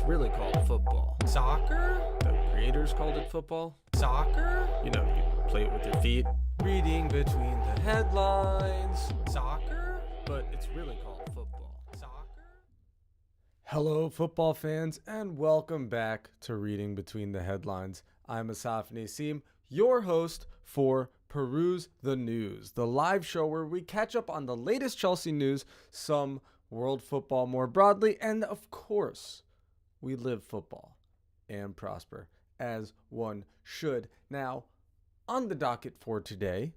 really called football. Soccer? The creators called it football. Soccer? You know, you play it with your feet. Reading between the headlines. Soccer? But it's really called football. Soccer? Hello, football fans, and welcome back to Reading Between the Headlines. I'm Asaf Nasim, your host for Peruse the News, the live show where we catch up on the latest Chelsea news, some world football more broadly, and of course, we live football and prosper as one should. Now, on the docket for today,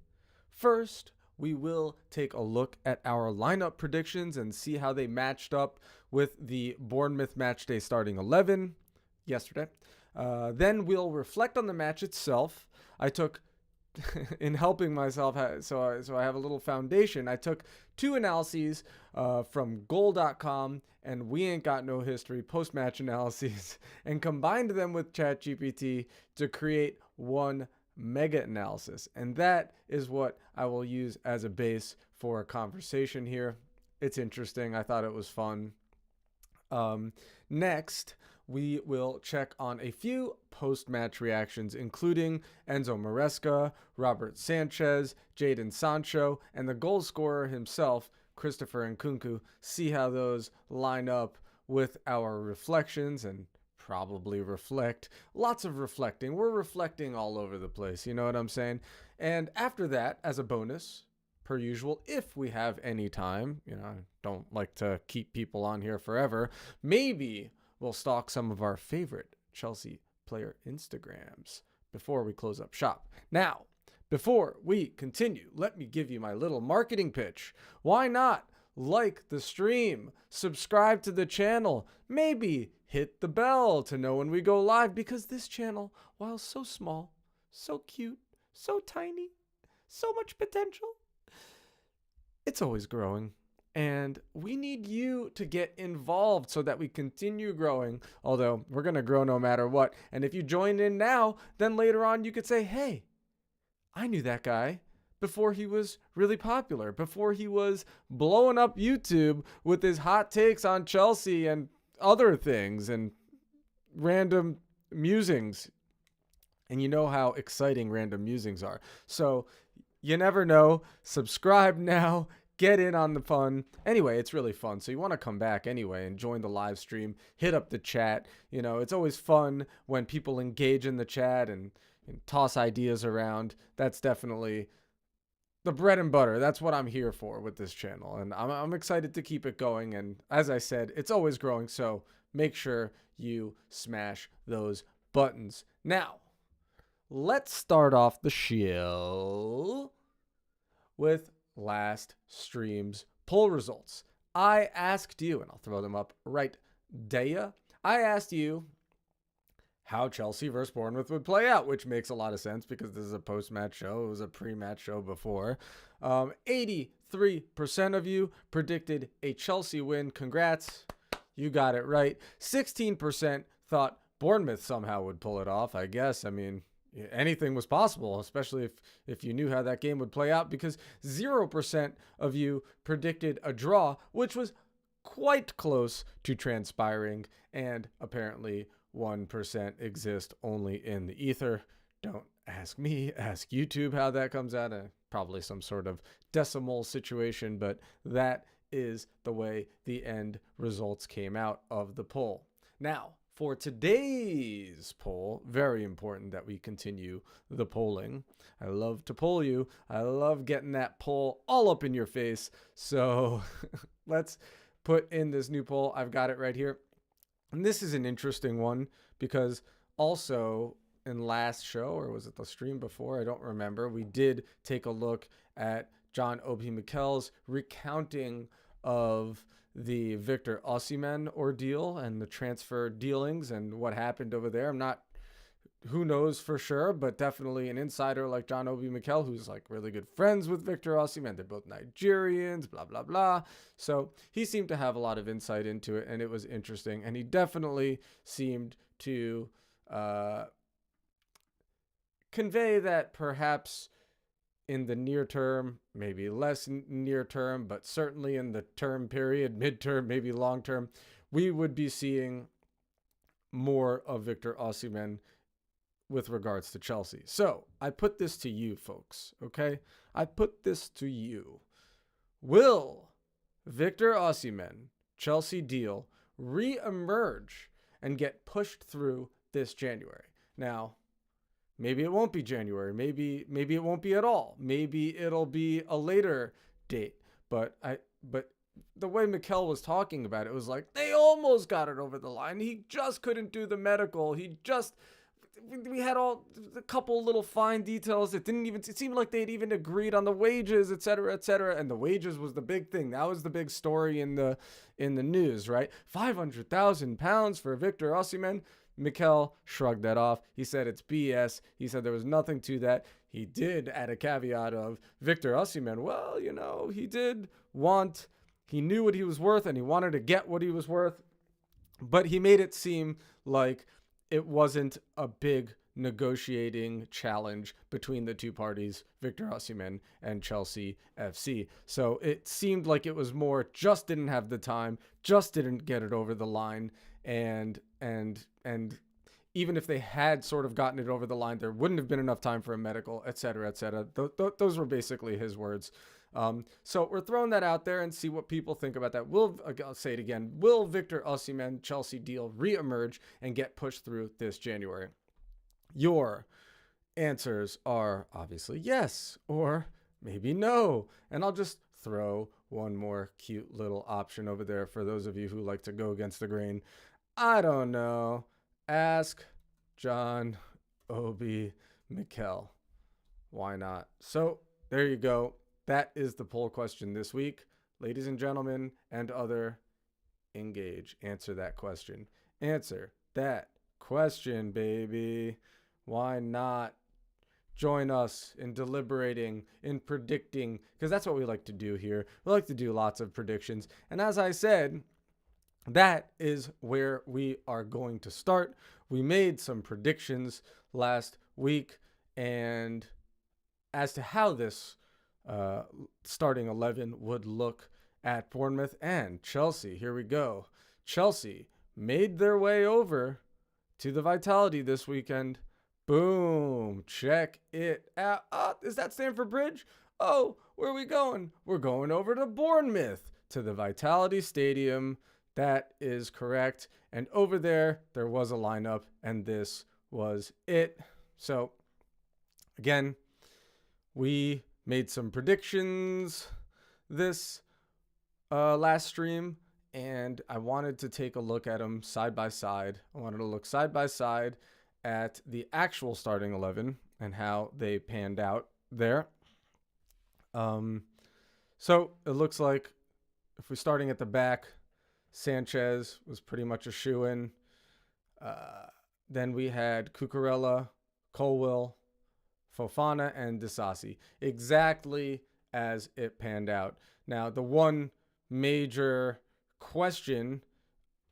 first, we will take a look at our lineup predictions and see how they matched up with the Bournemouth matchday starting 11 yesterday. Then we'll reflect on the match itself. I took, in helping myself, so I have a little foundation, I took two analyses from goal.com and We Ain't Got No History post-match analyses and combined them with ChatGPT to create one mega analysis, and that is what I will use as a base for a conversation here. It's interesting. I thought it was fun. Next, we will check on a few post-match reactions, including Enzo Maresca, Robert Sanchez, Jadon Sancho, and the goal scorer himself, Christopher Nkunku. See how those line up with our reflections and probably reflect. Lots of reflecting. We're reflecting all over the place. You know what I'm saying? And after that, as a bonus, per usual, if we have any time, you know, I don't like to keep people on here forever, maybe we'll stalk some of our favorite Chelsea player Instagrams before we close up shop. Now, before we continue, let me give you my little marketing pitch. Why not like the stream, subscribe to the channel, maybe hit the bell to know when we go live, because this channel, while so small, so cute, so tiny, so much potential, it's always growing. And we need you to get involved so that we continue growing, although we're going to grow no matter what. And if you join in now, then later on you could say, hey, I knew that guy before he was really popular, before he was blowing up YouTube with his hot takes on Chelsea and other things and random musings. And you know how exciting random musings are. So you never know. Subscribe now. Get in on the fun. Anyway, it's really fun. So you want to come back anyway and join the live stream. Hit up the chat. You know, it's always fun when people engage in the chat and toss ideas around. That's definitely the bread and butter. That's what I'm here for with this channel. And I'm excited to keep it going. And as I said, it's always growing. So make sure you smash those buttons. Now, let's start off the show with last stream's poll results. I asked you, and I'll throw them up right there. I asked you how Chelsea versus Bournemouth would play out, which makes a lot of sense because this is a post-match show. It was a pre-match show before. 83% of you predicted a Chelsea win. Congrats. You got it right. 16% thought Bournemouth somehow would pull it off, I guess. I mean, anything was possible, especially if you knew how that game would play out, because 0% of you predicted a draw, which was quite close to transpiring, and apparently 1% exist only in the ether. Don't ask me, ask YouTube how that comes out. Probably some sort of decimal situation, but that is the way the end results came out of the poll. Now, for today's poll, very important that we continue the polling. I love to poll you. I love getting that poll all up in your face. So let's put in this new poll. I've got it right here. And this is an interesting one because also in last show, or was it the stream before? I don't remember. We did take a look at John Obi Mikel's recounting of the Victor Osimhen ordeal and the transfer dealings and what happened over there. Who knows for sure, but definitely an insider like John Obi Mikel, who's like really good friends with Victor Osimhen. They're both Nigerians, blah, blah, blah. So he seemed to have a lot of insight into it, and it was interesting. And he definitely seemed to convey that perhaps in the near term, maybe less near term, but certainly in the term period, midterm, maybe long term, we would be seeing more of Victor Osimhen with regards to Chelsea. So I put this to you folks, okay? I put this to you. Will Victor Osimhen, Chelsea deal, re-emerge and get pushed through this January? Now, maybe it won't be January. Maybe it won't be at all. Maybe it'll be a later date. But the way Mikel was talking about it was like they almost got it over the line. He just couldn't do the medical. We had a couple little fine details. It seemed like they'd even agreed on the wages, et cetera, and the wages was the big thing. That was the big story in the news, right? £500,000 for Victor Osimhen. Mikel shrugged that off. He said it's BS. He said there was nothing to that. He did add a caveat of Victor Osimhen. Well, he knew what he was worth and he wanted to get what he was worth. But he made it seem like it wasn't a big negotiating challenge between the two parties, Victor Osimhen and Chelsea FC. So it seemed like it was more just didn't have the time, just didn't get it over the line, and even if they had sort of gotten it over the line, there wouldn't have been enough time for a medical, et cetera, et cetera. Those were basically his words. So we're throwing that out there and see what people think about that. I'll say it again. Will Victor Osimhen Chelsea deal re-emerge and get pushed through this January? Your answers are obviously yes or maybe no. And I'll just throw one more cute little option over there for those of you who like to go against the grain. I don't know. Ask John Obi Mikel. Why not? So there you go. That is the poll question this week. Ladies and gentlemen and other, engage. Answer that question. Answer that question, baby. Why not? Join us in deliberating, in predicting, because that's what we like to do here. We like to do lots of predictions. And as I said, that is where we are going to start. We made some predictions last week, and as to how this starting 11 would look at Bournemouth and Chelsea. Here we go. Chelsea made their way over to the Vitality this weekend. Boom. Check it out. Does that stand for bridge? Oh, where are we going? We're going over to Bournemouth, to the Vitality Stadium. That is correct. And over there was a lineup, and this was it. So, again, we made some predictions this last stream, and I wanted to take a look at them side by side. I wanted to look side by side at the actual starting 11 and how they panned out there. So it looks like if we're starting at the back, Sanchez was pretty much a shoo-in. Then we had Cucurella, Colwill, Fofana, and Disasi, exactly as it panned out. Now, the one major question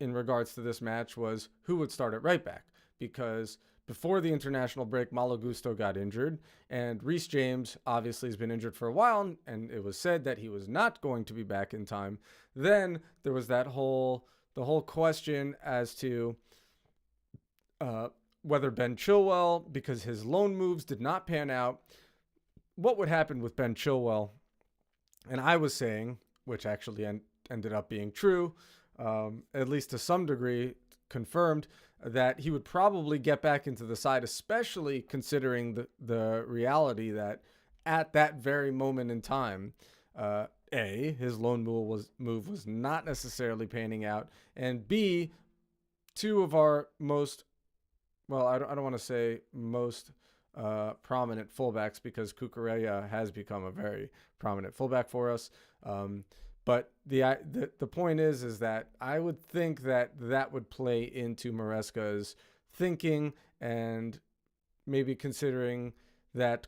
in regards to this match was who would start at right back, because before the international break, Malo Gusto got injured, and Reece James obviously has been injured for a while, and it was said that he was not going to be back in time. Then there was the whole question as to whether Ben Chilwell, because his loan moves did not pan out, what would happen with Ben Chilwell? And I was saying, which actually ended up being true, at least to some degree, confirmed, that he would probably get back into the side, especially considering the reality that at that very moment in time, his loan move was not necessarily panning out, and B, two of our most, well, I don't want to say most prominent fullbacks, because Cucurella has become a very prominent fullback for us. But the point is that I would think that would play into Maresca's thinking, and maybe considering that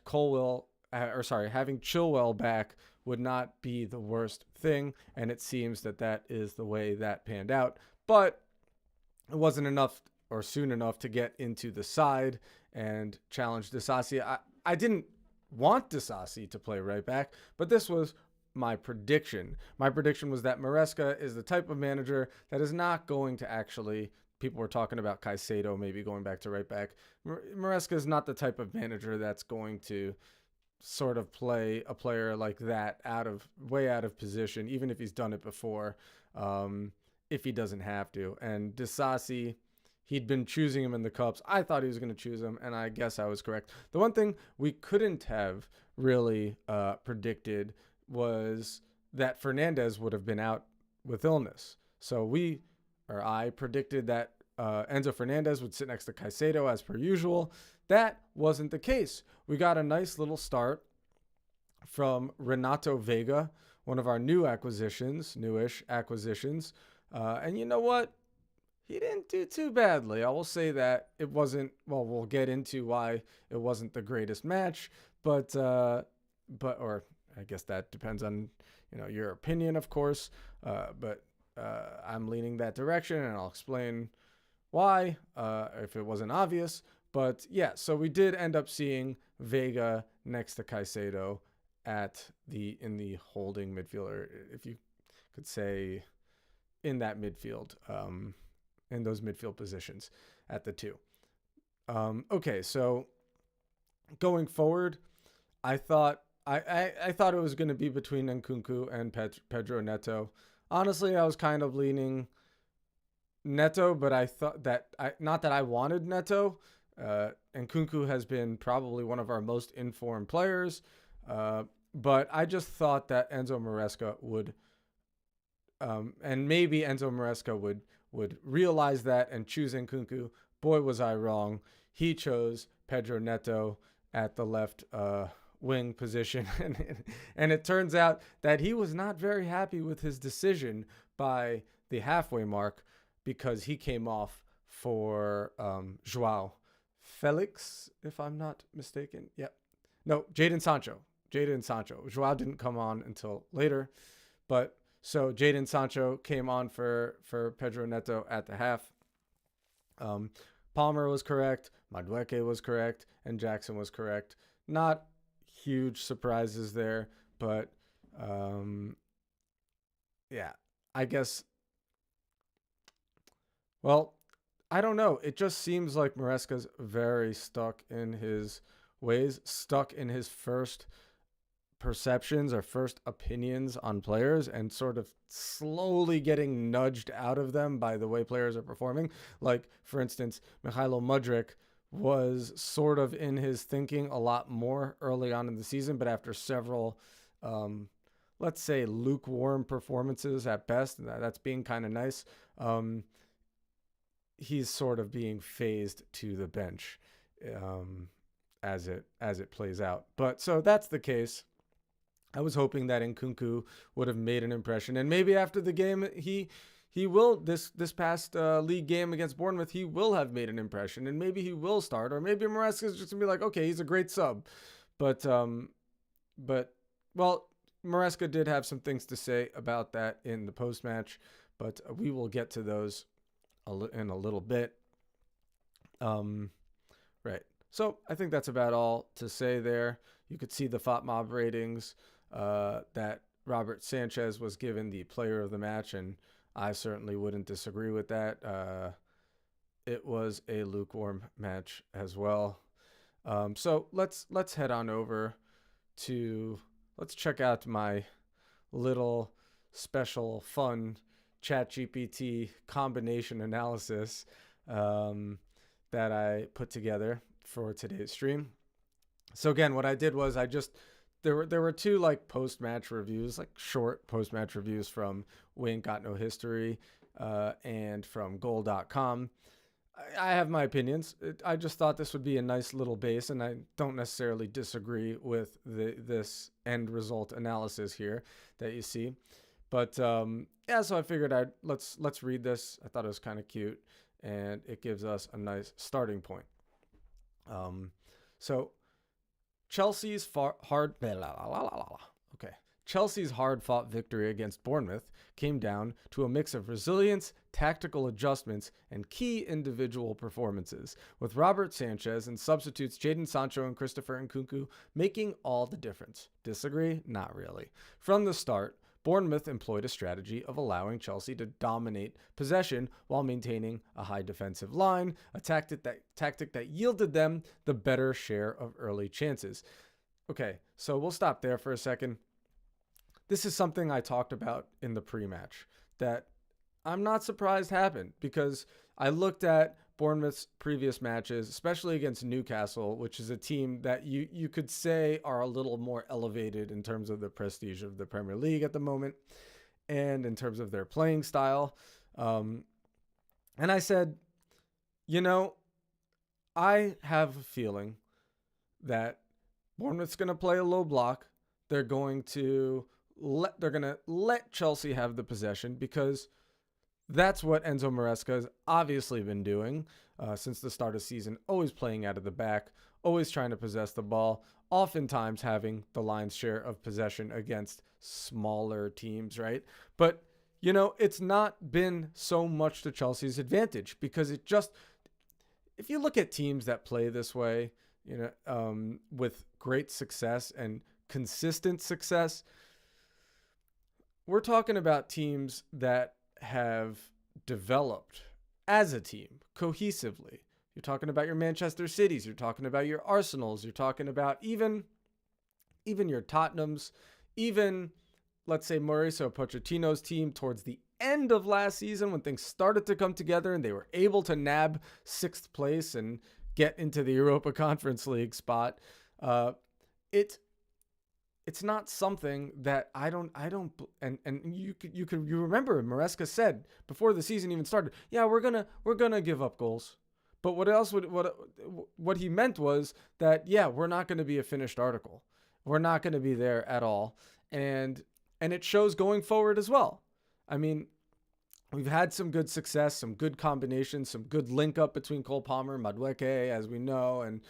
having Chilwell back would not be the worst thing, and it seems that is the way that panned out. But it wasn't enough or soon enough to get into the side and challenge Disasi. I didn't want Disasi to play right back, but this was my prediction. My prediction was that Maresca is the type of manager that is not going to actually people were talking about Caicedo maybe going back to right back. Maresca is not the type of manager that's going to sort of play a player like that way out of position, even if he's done it before, if he doesn't have to. And Disasi, he'd been choosing him in the Cups. I thought he was going to choose him, and I guess I was correct. The one thing we couldn't have really predicted was that Fernandez would have been out with illness. So I predicted that Enzo Fernandez would sit next to Caicedo as per usual. That wasn't the case. We got a nice little start from Renato Vega, one of our newish acquisitions. And you know what? He didn't do too badly. I will say that it wasn't, well, we'll get into why it wasn't the greatest match, but or I guess that depends on, your opinion, of course. But I'm leaning that direction, and I'll explain why, if it wasn't obvious. But yeah, so we did end up seeing Vega next to Caicedo in the holding midfielder, if you could say, in that midfield, in those midfield positions at the two. Okay, so going forward, I thought it was going to be between Nkunku and Pedro Neto. Honestly, I was kind of leaning Neto, but I thought that not that I wanted Neto. Nkunku has been probably one of our most informed players, but I just thought that Enzo Maresca would, and maybe Enzo Maresca would realize that and choose Nkunku. Boy, was I wrong. He chose Pedro Neto at the left wing position, and it turns out that he was not very happy with his decision by the halfway mark, because he came off for Joao Felix, if I'm not mistaken. Yep. No, Jadon Sancho. Joao didn't come on until later. But so Jadon Sancho came on for Pedro Neto at the half. Palmer was correct. Madueke was correct. And Jackson was correct. Not huge surprises there. But, yeah, I guess. Well, I don't know. It just seems like Maresca's very stuck in his ways, stuck in his first perceptions or first opinions on players, and sort of slowly getting nudged out of them by the way players are performing. Like, for instance, Mykhailo Mudryk was sort of in his thinking a lot more early on in the season, but after several, let's say, lukewarm performances at best, that's being kind of nice, he's sort of being phased to the bench as it plays out. But so that's the case. I was hoping that Nkunku would have made an impression, and maybe after the game he will, this past league game against Bournemouth, he will have made an impression, and maybe he will start, or maybe Maresca's just gonna be like, okay, he's a great sub. But well, Maresca did have some things to say about that in the post match, but we will get to those in a little bit. Right. So I think that's about all to say there. You could see the FOTMob ratings that Robert Sanchez was given the player of the match, and I certainly wouldn't disagree with that. It was a lukewarm match as well. So let's head on over let's check out my little special fun ChatGPT combination analysis that I put together for today's stream. So again, what I did was there were two like post-match reviews, like short post-match reviews from We Ain't Got No History and from Goal.com. I have my opinions. I just thought this would be a nice little base, and I don't necessarily disagree with this end result analysis here that you see. But yeah, so I figured let's read this. I thought it was kind of cute, and it gives us a nice starting point. So Chelsea's hard-fought victory against Bournemouth came down to a mix of resilience, tactical adjustments, and key individual performances, with Robert Sanchez and substitutes Jadon Sancho and Christopher Nkunku making all the difference. Disagree? Not really. From the start, Bournemouth employed a strategy of allowing Chelsea to dominate possession while maintaining a high defensive line, a tactic that yielded them the better share of early chances. Okay, so we'll stop there for a second. This is something I talked about in the pre-match that I'm not surprised happened, because I looked at Bournemouth's previous matches, especially against Newcastle, which is a team that you could say are a little more elevated in terms of the prestige of the Premier League at the moment and in terms of their playing style. And I said, I have a feeling that Bournemouth's going to play a low block. They're going to let Chelsea have the possession, because that's what Enzo Maresca has obviously been doing since the start of the season, always playing out of the back, always trying to possess the ball, oftentimes having the lion's share of possession against smaller teams, right? But, it's not been so much to Chelsea's advantage, because if you look at teams that play this way, with great success and consistent success, we're talking about teams that have developed as a team cohesively. You're talking about your Manchester Cities, you're talking about your Arsenals, you're talking about even your Tottenhams, even, let's say, Mauricio Pochettino's team towards the end of last season, when things started to come together and they were able to nab 6th place and get into the Europa Conference League spot. It's not something that you remember Maresca said before the season even started, yeah, we're gonna give up goals. But what he meant was that, yeah, we're not going to be a finished article. We're not going to be there at all. And it shows going forward as well. I mean, we've had some good success, some good combinations, some good link up between Cole Palmer and Madueke, as we know, and,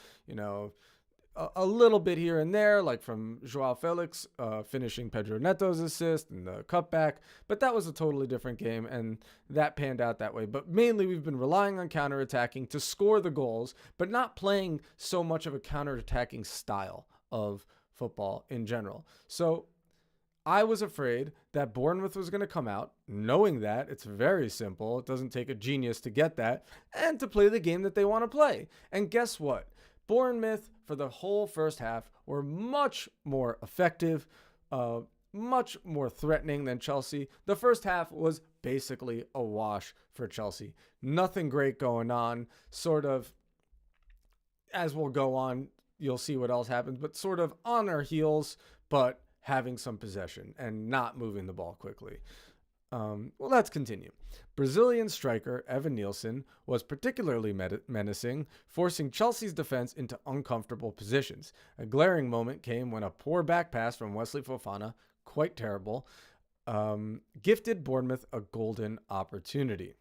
a little bit here and there, like from Joao Felix finishing Pedro Neto's assist and the cutback. But that was a totally different game, and that panned out that way. But mainly we've been relying on counterattacking to score the goals, but not playing so much of a counterattacking style of football in general. So I was afraid that Bournemouth was going to come out knowing that. It's very simple. It doesn't take a genius to get that, and to play the game that they want to play. And guess what? Bournemouth, for the whole first half, were much more effective, much more threatening than Chelsea. The first half was basically a wash for Chelsea. Nothing great going on. Sort of, as we'll go on, you'll see what else happens, but sort of on our heels, but having some possession and not moving the ball quickly. Well, let's continue. Brazilian striker Evan Nielsen was particularly menacing, forcing Chelsea's defense into uncomfortable positions. A glaring moment came when a poor back pass from Wesley Fofana, quite terrible, gifted Bournemouth a golden opportunity,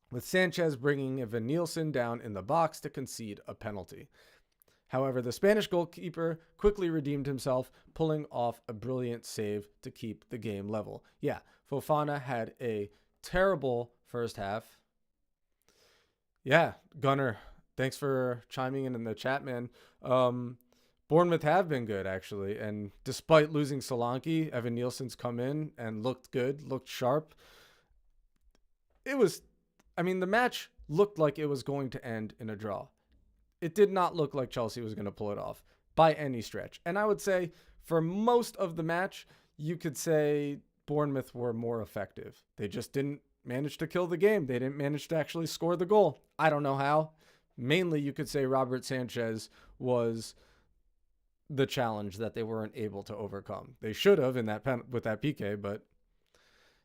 with Sanchez bringing Evan Nielsen down in the box to concede a penalty. However, the Spanish goalkeeper quickly redeemed himself, pulling off a brilliant save to keep the game level. Yeah, Fofana had a terrible first half. Yeah, Gunnar, thanks for chiming in the chat, man. Bournemouth have been good, actually. And despite losing Solanke, Evan Nielsen's come in and looked good, looked sharp. The match looked like it was going to end in a draw. It did not look like Chelsea was going to pull it off by any stretch. And I would say for most of the match, you could say Bournemouth were more effective. They just didn't manage to kill the game. They didn't manage to actually score the goal. I don't know how. Mainly, you could say Robert Sanchez was the challenge that they weren't able to overcome. They should have with that PK, but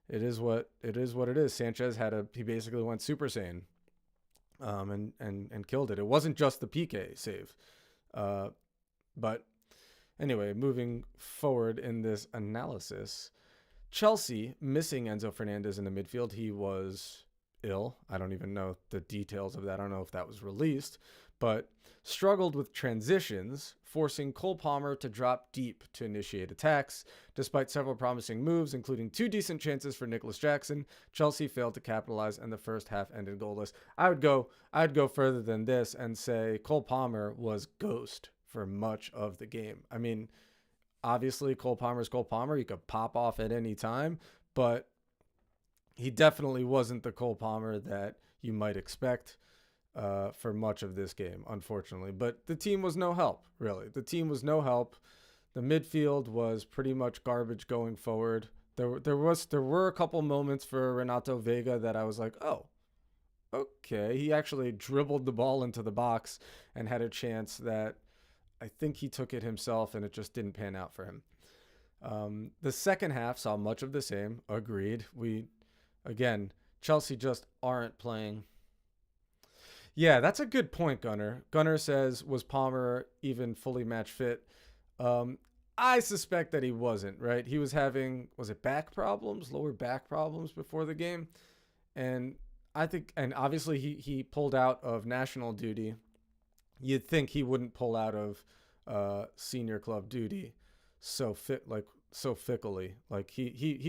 it is what it is. Sanchez he basically went Super Saiyan. And killed it. It wasn't just the PK save. But anyway, moving forward in this analysis, Chelsea missing Enzo Fernandez in the midfield. He was ill. I don't even know the details of that. I don't know if that was released, but struggled with transitions, forcing Cole Palmer to drop deep to initiate attacks. Despite several promising moves, including 2 decent chances for Nicholas Jackson, Chelsea failed to capitalize, and the first half ended goalless. I'd go further than this and say Cole Palmer was ghost for much of the game. I mean, obviously Cole Palmer's Cole Palmer. He could pop off at any time, but he definitely wasn't the Cole Palmer that you might expect for much of this game, unfortunately. But the team was no help, really. The team was no help. The midfield was pretty much garbage going forward. There were a couple moments for Renato Vega that I was like, oh, okay. He actually dribbled the ball into the box and had a chance that I think he took it himself, and it just didn't pan out for him. The second half saw much of the same. Agreed. Again, Chelsea just aren't playing. Yeah, that's a good point, Gunnar. Gunnar says, was Palmer even fully match fit? I suspect that he wasn't, right? He was having, was it back problems, lower back problems before the game? And I think, and obviously he pulled out of national duty. You'd think he wouldn't pull out of senior club duty so fickly. Like he's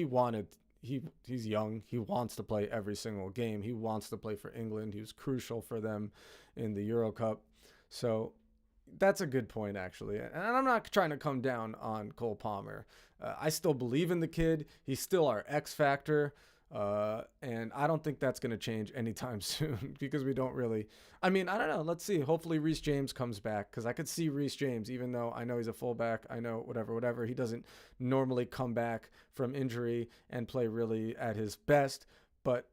young. He wants to play every single game. He wants to play for England. He was crucial for them in the Euro Cup. So that's a good point, actually. And I'm not trying to come down on Cole Palmer. I still believe in the kid. He's still our X factor. And I don't think that's going to change anytime soon because we don't really, I mean, I don't know. Let's see. Hopefully Reece James comes back because I could see Reece James, even though I know he's a fullback. I know whatever. He doesn't normally come back from injury and play really at his best. But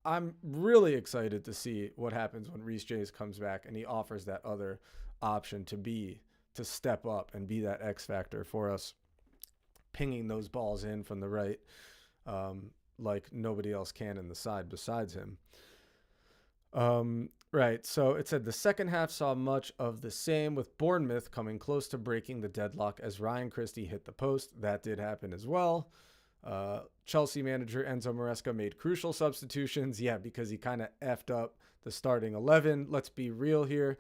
I'm really excited to see what happens when Reece James comes back and he offers that other option to step up and be that X factor for us, pinging those balls in from the right. Like nobody else can in the side besides him. Right, so it said the second half saw much of the same, with Bournemouth coming close to breaking the deadlock as Ryan Christie hit the post. That did happen as well. Chelsea manager Enzo Maresca made crucial substitutions. Yeah, because he kind of effed up the starting 11. Let's be real here.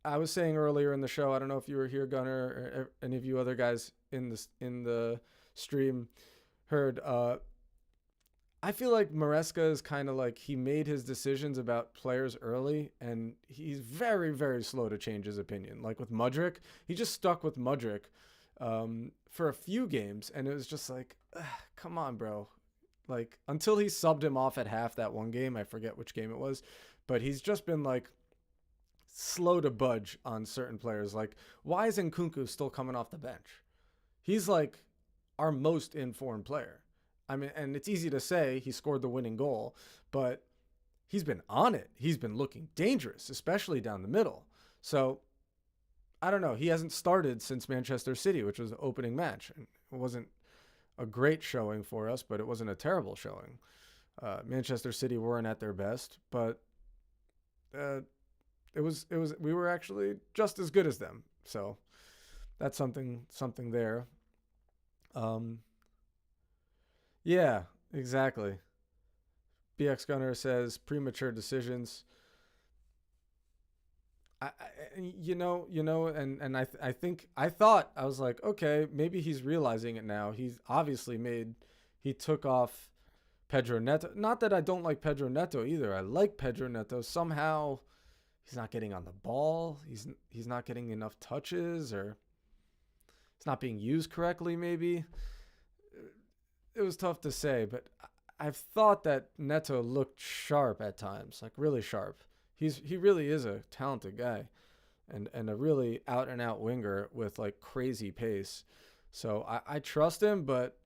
I was saying earlier in the show, I don't know if you were here, Gunnar, or any of you other guys in the stream heard, I feel like Maresca is kind of like he made his decisions about players early, and he's very, very slow to change his opinion. Like with Mudryk, he just stuck with Mudryk for a few games, and it was just like, come on, bro. Like until he subbed him off at half that one game, I forget which game it was, but he's just been like slow to budge on certain players. Like, why is Nkunku still coming off the bench? He's like our most informed player. I mean, and it's easy to say he scored the winning goal, but he's been on it. He's been looking dangerous, especially down the middle. So I don't know. He hasn't started since Manchester City, which was the opening match. And it wasn't a great showing for us, but it wasn't a terrible showing. Manchester City weren't at their best, but we were actually just as good as them. So that's something there. Yeah, exactly. BX Gunner says premature decisions. I thought I was like, okay, maybe he's realizing it now. He took off Pedro Neto. Not that I don't like Pedro Neto either. I like Pedro Neto. Somehow he's not getting on the ball. He's not getting enough touches, or it's not being used correctly, maybe. It was tough to say, but I've thought that Neto looked sharp at times, like really sharp. He really is a talented guy and a really out and out winger with like crazy pace. So I trust him, but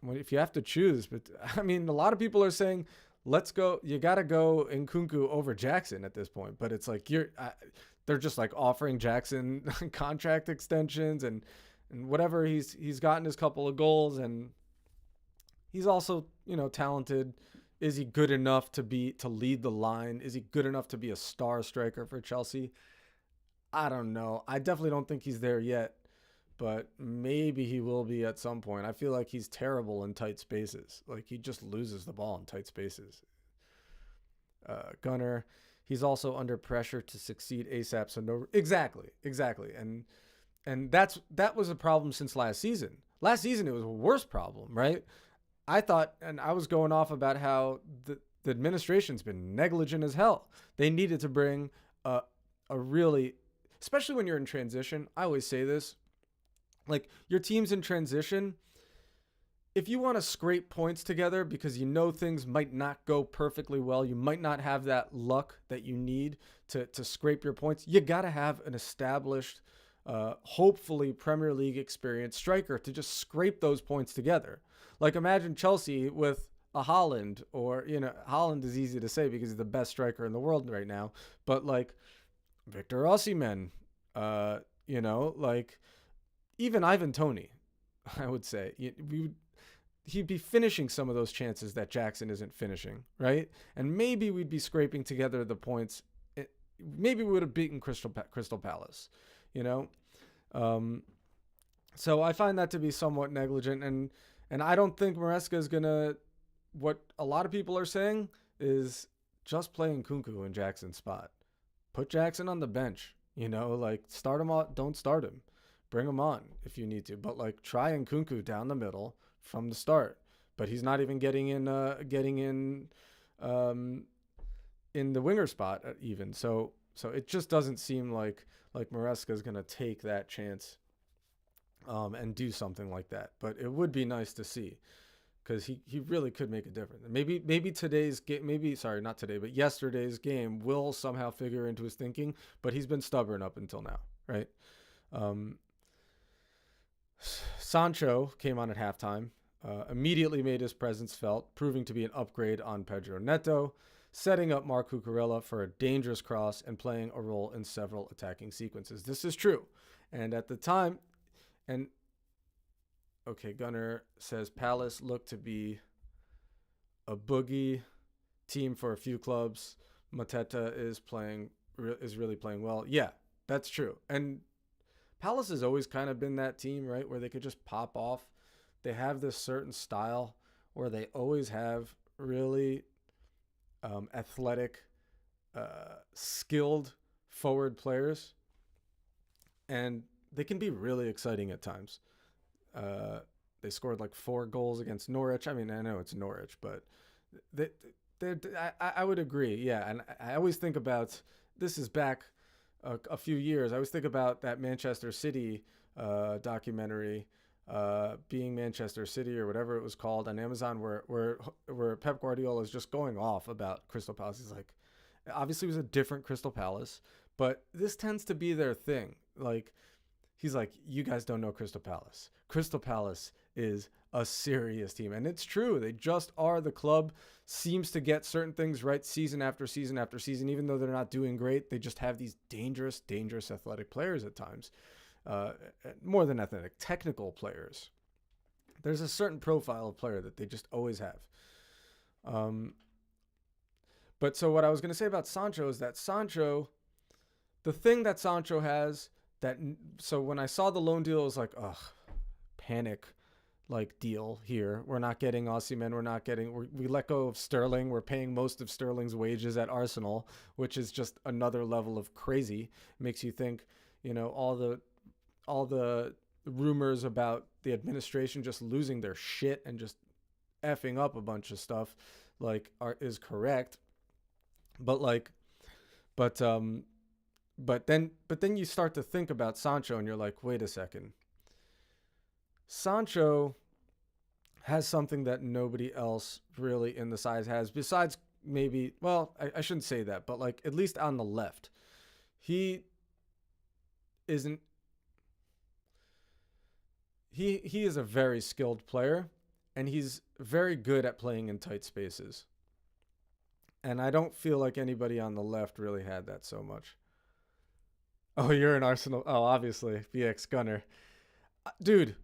if you have to choose, but I mean, a lot of people are saying, let's go. You got to go Nkunku over Jackson at this point, but it's like they're just like offering Jackson contract extensions and whatever. He's gotten his couple of goals, and he's also, talented. Is he good enough to lead the line? Is he good enough to be a star striker for Chelsea? I don't know. I definitely don't think he's there yet, but maybe he will be at some point. I feel like he's terrible in tight spaces. Like he just loses the ball in tight spaces. Gunner, he's also under pressure to succeed ASAP. So no, exactly. And that was a problem since last season. Last season, it was a worse problem, right? I thought, and I was going off about how the administration's been negligent as hell. They needed to bring a really, especially when you're in transition. I always say this, Like your team's in transition. If you want to scrape points together because you know things might not go perfectly well, you might not have that luck that you need to scrape your points, you got to have an established, hopefully Premier League experienced striker to just scrape those points together. Like imagine Chelsea with a Haaland, or, Haaland is easy to say because he's the best striker in the world right now, but like Victor Osimhen, like even Ivan Toney, I would say. He'd be finishing some of those chances that Jackson isn't finishing, right? And maybe we'd be scraping together the points. Maybe we would have beaten Crystal Palace, So I find that to be somewhat negligent, and I don't think Maresca is gonna. What a lot of people are saying is just playing Nkunku in Jackson's spot. Put Jackson on the bench, like start him out. Don't start him. Bring him on if you need to, but like try Nkunku down the middle from the start. But he's not even getting in the winger spot even. So it just doesn't seem like Maresca is gonna take that chance and do something like that. But it would be nice to see, because he really could make a difference. Maybe today's game, not today, but yesterday's game will somehow figure into his thinking. But he's been stubborn up until now, right? Sancho came on at halftime, immediately made his presence felt, proving to be an upgrade on Pedro Neto, setting up Marc Cucurella for a dangerous cross and playing a role in several attacking sequences. This is true. And at the time, Gunnar says Palace looked to be a boogie team for a few clubs. Mateta is really playing well. Yeah, that's true. And Palace has always kind of been that team, right, where they could just pop off. They have this certain style where they always have really athletic, skilled forward players, and they can be really exciting at times. They scored like 4 goals against Norwich. I mean, I know it's Norwich, but I would agree. Yeah, and I always think about, this is back a few years, I always think about that Manchester City documentary, Being Manchester City or whatever it was called on Amazon, where Pep Guardiola is just going off about Crystal Palace. He's like, obviously it was a different Crystal Palace, but this tends to be their thing. Like, he's like, you guys don't know Crystal Palace. Crystal Palace is a serious team. And it's true. They just are. The club seems to get certain things right season after season after season. Even though they're not doing great, they just have these dangerous athletic players at times. More than athletic, technical players. There's a certain profile of player that they just always have. But so what I was going to say about Sancho is that the thing that Sancho has, so when I saw the loan deal, I was like, ugh, panic deal here. We're not getting Osimhen. We let go of Sterling. We're paying most of Sterling's wages at Arsenal, which is just another level of crazy. Makes you think, all the rumors about the administration just losing their shit and just effing up a bunch of stuff is correct. But then you start to think about Sancho and you're like, wait a second. Sancho has something that nobody else really in the size has, besides maybe, well, I shouldn't say that, but at least on the left. He is a very skilled player, and he's very good at playing in tight spaces. And I don't feel like anybody on the left really had that so much. Oh, you're an Arsenal. Oh, obviously, BX Gunner. Dude,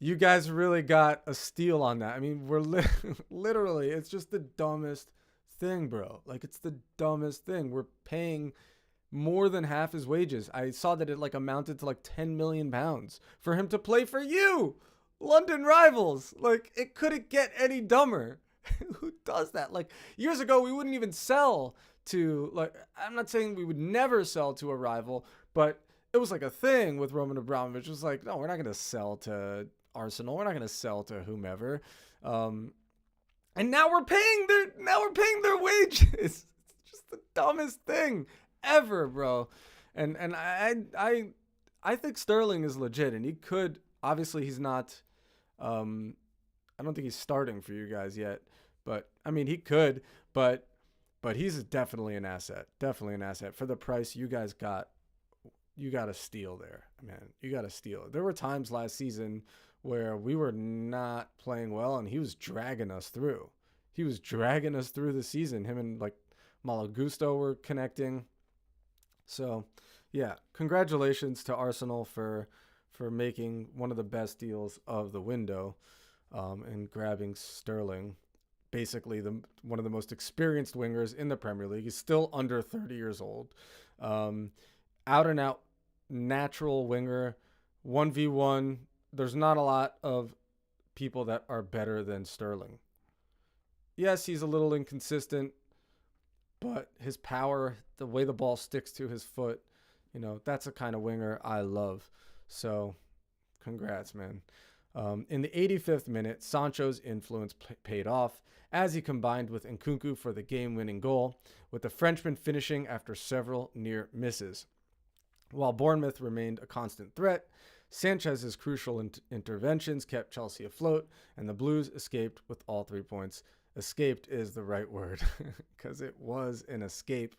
you guys really got a steal on that. I mean, we're literally, it's just the dumbest thing, bro. It's the dumbest thing. We're paying more than half his wages. I saw that it amounted to £10 million for him to play for you, London rivals. It couldn't get any dumber. Who does that? Years ago, we wouldn't even sell to, I'm not saying we would never sell to a rival, but it was a thing with Roman Abramovich. It was no, we're not going to sell to Arsenal. We're not going to sell to whomever. And now we're paying their wages. It's just the dumbest thing ever, bro. And I think Sterling is legit, and he could Obviously, he's not. I don't think he's starting for you guys yet, but I mean, he could. But he's definitely an asset. Definitely an asset for the price you guys got. You got to steal there, man. You got to steal. There were times last season where we were not playing well, and he was dragging us through. He was dragging us through the season. Him and like Malagusto were connecting. So, yeah, congratulations to Arsenal for making one of the best deals of the window, and grabbing Sterling, basically one of the most experienced wingers in the Premier League. He's still under 30 years old. Out and out natural winger, 1v1. There's not a lot of people that are better than Sterling. Yes, he's a little inconsistent, but his power, the way the ball sticks to his foot, that's the kind of winger I love. So, congrats, man. In the 85th minute, Sancho's influence paid off as he combined with Nkunku for the game-winning goal, with the Frenchman finishing after several near misses. While Bournemouth remained a constant threat, Sanchez's crucial interventions kept Chelsea afloat, and the Blues escaped with all 3 points. Escaped is the right word, because it was an escape.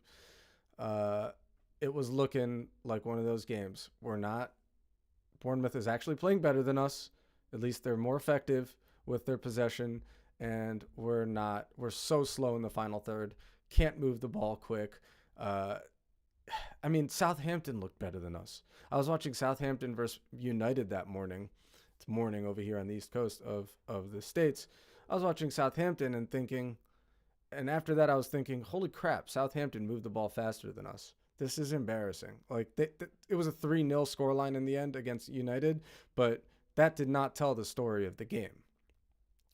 It was looking like one of those games. Bournemouth is actually playing better than us. At least they're more effective with their possession, and we're not. We're so slow in the final third. Can't move the ball quick. I mean, Southampton looked better than us. I was watching Southampton versus United that morning. It's morning over here on the East Coast of the States. I was watching Southampton and after that I was thinking, holy crap, Southampton moved the ball faster than us. This is embarrassing. Like, it was a 3-0 scoreline in the end against United, but that did not tell the story of the game.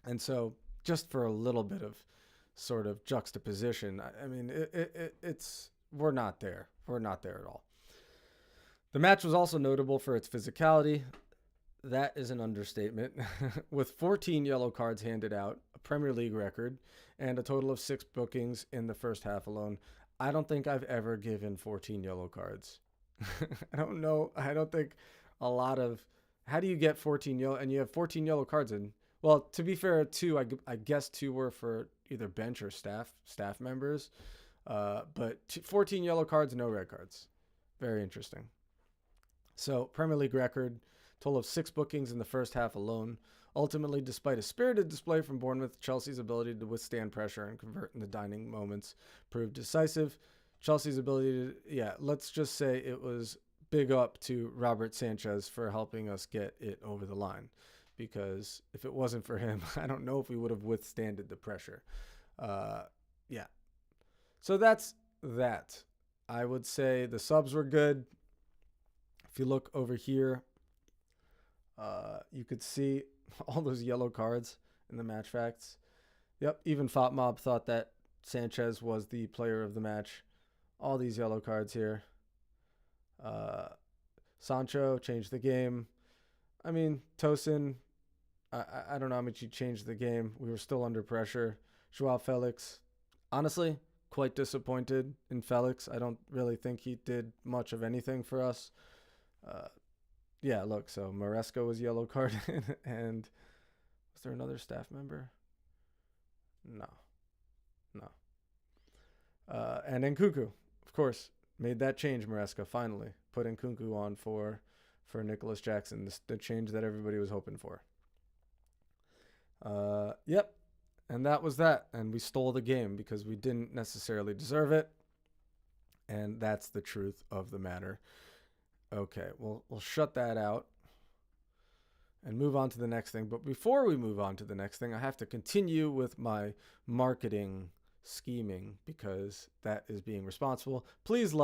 And so, just for a little bit of sort of juxtaposition, I mean, it's we're not there. We're not there at all. The match was also notable for its physicality. That is an understatement. With 14 yellow cards handed out, a Premier League record, and a total of 6 bookings in the first half alone. I don't think I've ever given 14 yellow cards. I don't know. I don't think a lot of... How do you get 14 yellow? And you have 14 yellow cards in... Well, to be fair, 2, I guess 2 were for either bench or staff members. But 14 yellow cards, no red cards. Very interesting. So, Premier League record, total of 6 bookings in the first half alone. Ultimately, despite a spirited display from Bournemouth, Chelsea's ability to withstand pressure and convert in the dying moments proved decisive. Chelsea's ability to, let's just say it was big up to Robert Sanchez for helping us get it over the line. Because if it wasn't for him, I don't know if we would have withstanded the pressure. So that's that. I would say the subs were good. If you look over here, you could see all those yellow cards in the match facts. Yep, even FotMob thought that Sanchez was the player of the match. All these yellow cards here. Sancho changed the game. I mean, Tosin, I don't know how much he changed the game. We were still under pressure. Joao Felix, honestly, quite disappointed in Felix. I don't really think he did much of anything for us. Look, so Maresca was yellow carded, and was there another staff member? No. And Nkunku, of course, made that change, Maresca, finally. Put Nkunku on for Nicholas Jackson, the change that everybody was hoping for. Yep. And that was that. And we stole the game because we didn't necessarily deserve it. And that's the truth of the matter. Okay, we'll shut that out and move on to the next thing. But before we move on to the next thing, I have to continue with my marketing scheming because that is being responsible. Please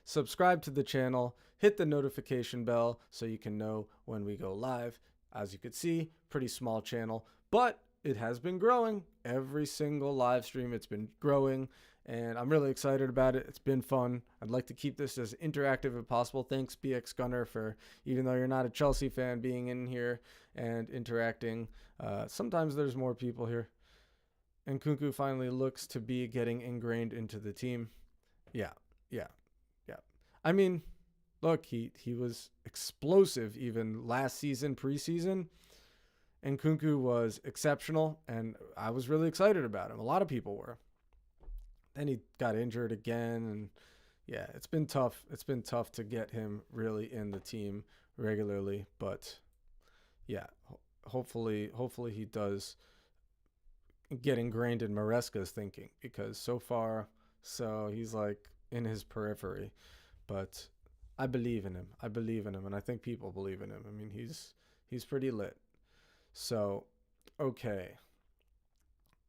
subscribe to the channel, hit the notification bell so you can know when we go live. As you could see, pretty small channel, but it has been growing. Every single live stream, it's been growing, and I'm really excited about it. It's been fun. I'd like to keep this as interactive as possible. Thanks, BX Gunner, for, even though you're not a Chelsea fan, being in here and interacting. Sometimes there's more people here. And Nkunku finally looks to be getting ingrained into the team. Yeah. I mean, look, he was explosive even last season, preseason. And Nkunku was exceptional, and I was really excited about him. A lot of people were. Then he got injured again, and yeah, it's been tough. It's been tough to get him really in the team regularly, but yeah, hopefully he does get ingrained in Maresca's thinking, because so far, he's like in his periphery, but I believe in him. And I think people believe in him. I mean, he's pretty lit. So, okay.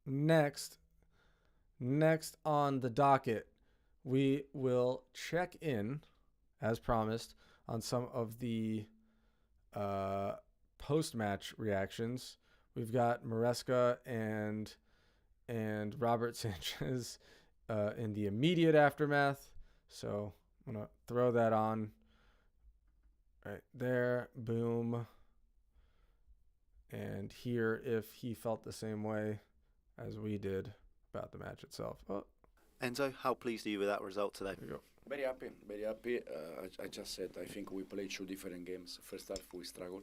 Next on the docket, we will check in, as promised, on some of the post-match reactions. We've got Maresca and Robert Sanchez in the immediate aftermath. So I'm going to throw that on right there. Boom. And hear if he felt the same way as we did about the match itself. Oh. Enzo, how pleased are you with that result today? There you go. Very happy, very happy. I just said I think we played two different games. First half we struggled.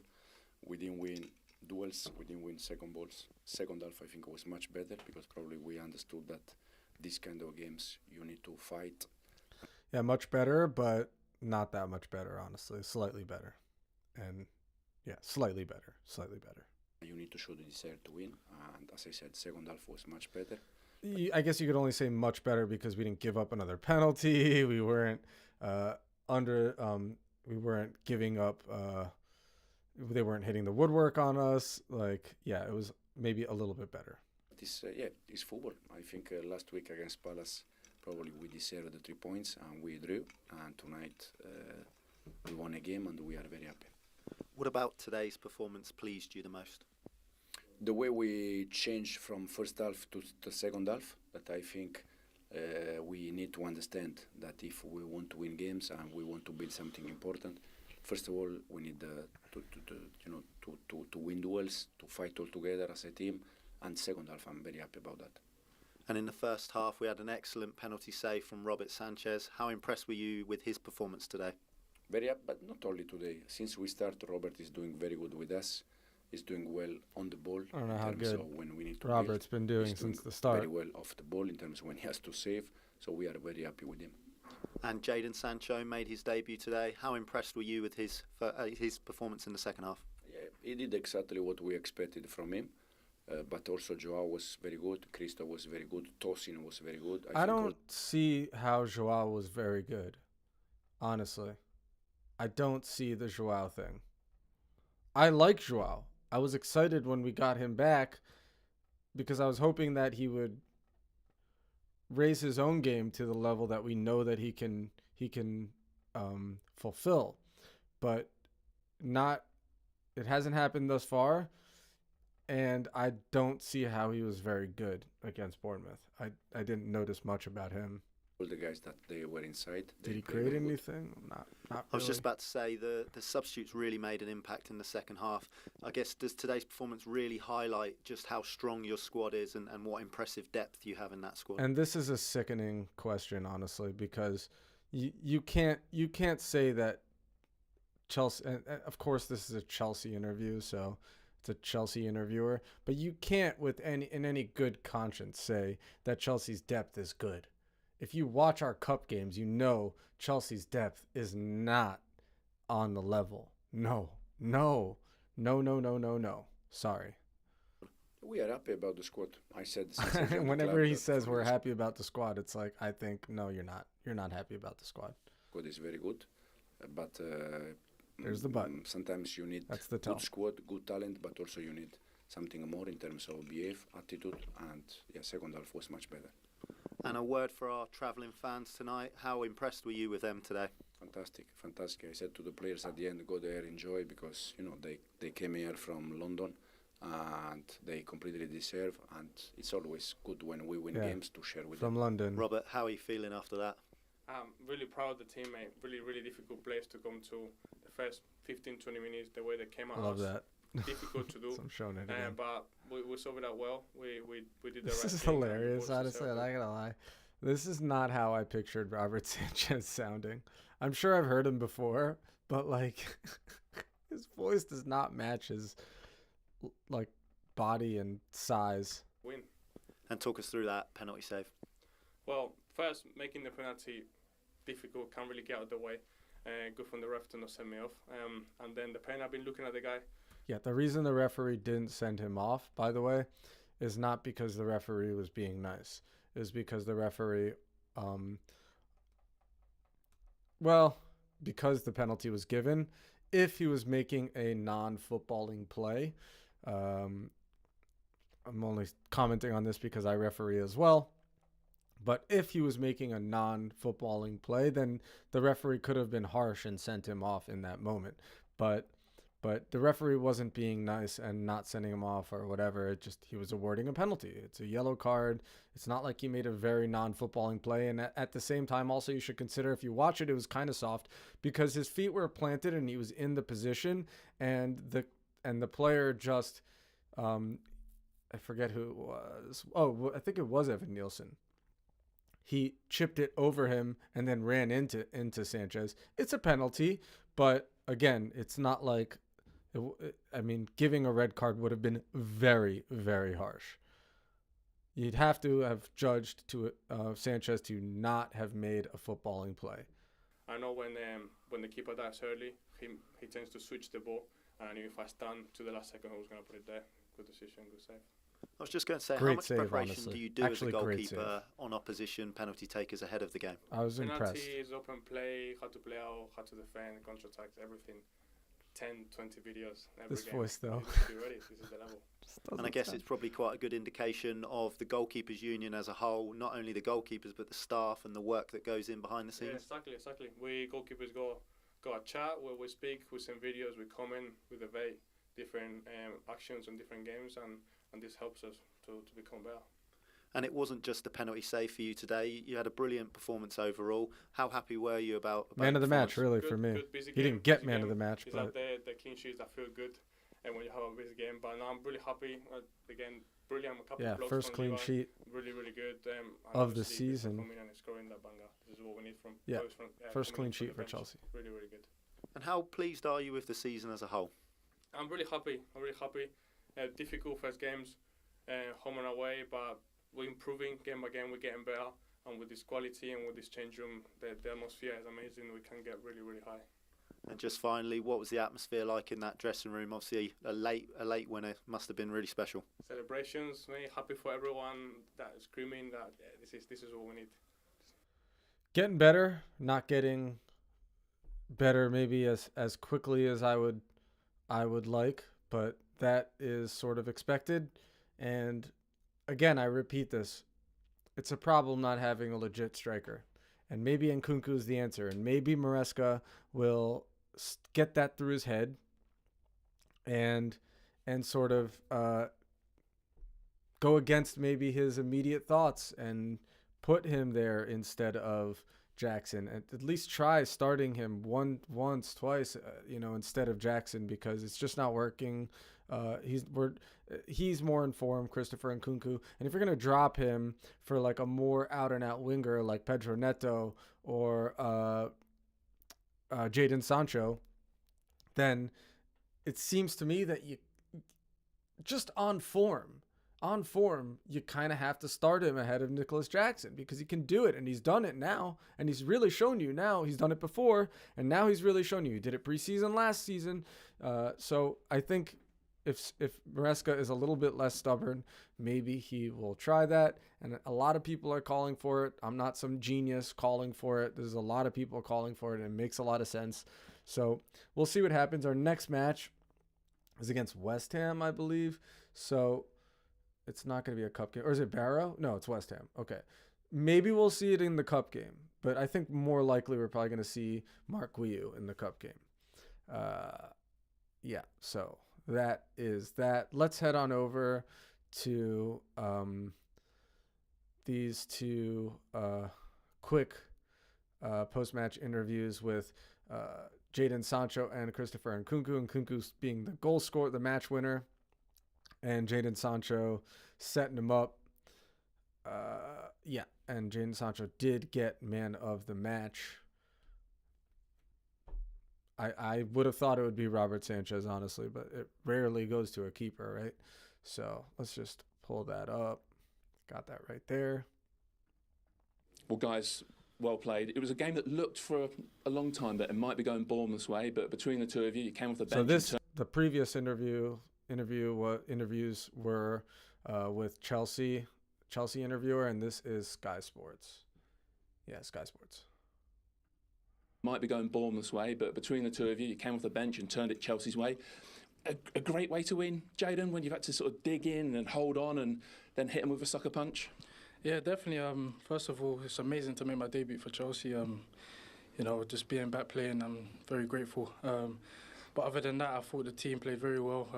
We didn't win duels. We didn't win second balls. Second half I think it was much better because probably we understood that these kind of games you need to fight. Yeah, much better, but not that much better, honestly. Slightly better. And yeah, slightly better. You need to show the desire to win. And as I said, second half was much better. I guess you could only say much better because we didn't give up another penalty. We weren't we weren't giving up. They weren't hitting the woodwork on us. Like, yeah, it was maybe a little bit better. It's football. I think last week against Palace, probably we deserved the 3 points and we drew. And tonight we won a game and we are very happy. What about today's performance pleased you the most? The way we changed from first half to the second half, that I think we need to understand that if we want to win games and we want to build something important, first of all we need to win duels, to fight all together as a team, and second half I'm very happy about that. And in the first half we had an excellent penalty save from Robert Sanchez. How impressed were you with his performance today? Very happy, but not only today. Since we started, Robert is doing very good with us. He's doing well on the ball. I don't know how good when we need to Robert's been doing since the start. Very well off the ball in terms of when he has to save. So we are very happy with him. And Jadon Sancho made his debut today. How impressed were you with his performance in the second half? Yeah, he did exactly what we expected from him. But also Joao was very good. Cristo was very good. Tosin was very good. I don't see how Joao was very good, honestly. I don't see the Joao thing. I like Joao. I was excited when we got him back because I was hoping that he would raise his own game to the level that we know that he can fulfill. But it hasn't happened thus far, and I don't see how he was very good against Bournemouth. I didn't notice much about him. All the guys that they were inside. Did he create anything? Not really. I was just about to say the substitutes really made an impact in the second half. I guess does today's performance really highlight just how strong your squad is and what impressive depth you have in that squad? And this is a sickening question, honestly, because you can't say that Chelsea. And of course, this is a Chelsea interview, so it's a Chelsea interviewer. But you can't, in any good conscience, say that Chelsea's depth is good. If you watch our cup games, you know Chelsea's depth is not on the level. No. Sorry. We are happy about the squad. I said whenever he says we're happy about the squad, it's like, I think, no, you're not. You're not happy about the squad. Squad is very good, but there's the but. Sometimes you need good squad, good talent, but also you need something more in terms of attitude, and second half was much better. And a word for our travelling fans tonight. How impressed were you with them today? Fantastic. I said to the players at the end, go there, enjoy, because they came here from London and they completely deserve. And it's always good when we win games to share with them. From London. Robert, how are you feeling after that? I'm really proud of the team, mate. Really difficult place to come to. The first 15-20 minutes, the way they came at us. I love that. Difficult to do. So I'm showing it again. But we solved it out well. We did the right thing. This is hilarious, honestly. I'm not gonna lie. This is not how I pictured Robert Sanchez sounding. I'm sure I've heard him before, but like his voice does not match his like body and size. Win. And talk us through that penalty save. Well, first, making the penalty difficult, can't really get out of the way. Good from the ref to not send me off. And then the pen, I've been looking at the guy. Yeah, the reason the referee didn't send him off, by the way, is not because the referee was being nice. It was because the referee, because the penalty was given, if he was making a non-footballing play, I'm only commenting on this because I referee as well, but if he was making a non-footballing play, then the referee could have been harsh and sent him off in that moment. But the referee wasn't being nice and not sending him off or whatever. He was awarding a penalty. It's a yellow card. It's not like he made a very non-footballing play. And at the same time, also, you should consider, if you watch it, it was kind of soft because his feet were planted and he was in the position, and the player just, I forget who it was. Oh, I think it was Evan Nielsen. He chipped it over him and then ran into Sanchez. It's a penalty, but again, it's not like, giving a red card would have been very, very harsh. You'd have to have judged to Sanchez to not have made a footballing play. I know when the keeper dives early, he tends to switch the ball, and if I stand to the last second, I was going to put it there. Good decision, good save. I was just going to say, Great how much save, preparation honestly. do you do Actually, as a great goalkeeper on opposition penalty takers ahead of the game? I was impressed. Penalties, open play, how to play out, how to defend, counter-attacks, everything. 10, 20 videos every This game. voice, though. You need to be ready. This is the level. And I guess it's probably quite a good indication of the goalkeepers union as a whole, not only the goalkeepers but the staff and the work that goes in behind the scenes. Yeah, exactly. We goalkeepers go a chat where we speak, we send videos, we comment with the very different actions and different games, and this helps us to become better. And it wasn't just the penalty save for you today. You had a brilliant performance overall. How happy were you about man of the match, performance? really, for me. Good, busy He game, didn't get busy man game. of the match, It's but like the clean sheets that feel good, and when you have a busy game. But now I'm really happy. Again, brilliant. A couple of blocks first from clean Levi. sheet Really, really good. And of the obviously, season. coming and scoring that banger. This is what we need from First clean coming from sheet the for bench. Chelsea. Really, really good. And how pleased are you with the season as a whole? I'm really happy. Difficult first games, home and away, but we're improving game by game. We're getting better, and with this quality and with this change room, the atmosphere is amazing. We can get really, really high. And just finally, what was the atmosphere like in that dressing room? Obviously, a late winner must have been really special. Celebrations, happy for everyone. That screaming that this is what we need. Getting better, not getting better maybe as quickly as I would like, but that is sort of expected. And again, I repeat this. It's a problem not having a legit striker. And maybe Nkunku is the answer. And maybe Maresca will get that through his head and sort of go against maybe his immediate thoughts and put him there instead of Jackson, and at least try starting him once, twice, instead of Jackson, because it's just not working. He's more informed, Christopher Nkunku, and if you're gonna drop him for like a more out and out winger like Pedro Neto or Jadon Sancho, then it seems to me that you just on form, you kind of have to start him ahead of Nicholas Jackson because he can do it, and he's done it now, and he's really shown you now. He's done it before, and now he's really shown you. He did it preseason last season. So I think if Maresca is a little bit less stubborn, maybe he will try that. And a lot of people are calling for it. I'm not some genius calling for it. There's a lot of people calling for it, and it makes a lot of sense. So we'll see what happens. Our next match is against West Ham, I believe. So it's not going to be a cup game. Or is it Barrow? No, it's West Ham. Okay. Maybe we'll see it in the cup game. But I think more likely we're probably going to see Mark Guiu in the cup game. Yeah, so that is that. Let's head on over to these two quick post-match interviews with Jadon Sancho and Christopher Nkunku. Nkunku being the goal scorer, the match winner, and Jadon Sancho setting him up. Yeah, and Jadon Sancho did get man of the match. I would have thought it would be Robert Sanchez, honestly, but it rarely goes to a keeper, right? So let's just pull that up. Got that right there. Well, guys, well played. It was a game that looked for a long time that it might be going Bournemouth's way, but between the two of you, you came off the bench. So the previous interviews were with Chelsea interviewer, and this is Sky Sports. Yeah, Sky Sports. Might be going Bournemouth's way, but between the two of you, you came off the bench and turned it Chelsea's way. A great way to win, Jadon, when you've had to sort of dig in and hold on and then hit him with a sucker punch. Yeah, definitely. First of all, it's amazing to make my debut for Chelsea. Just being back playing, I'm very grateful. But other than that, I thought the team played very well.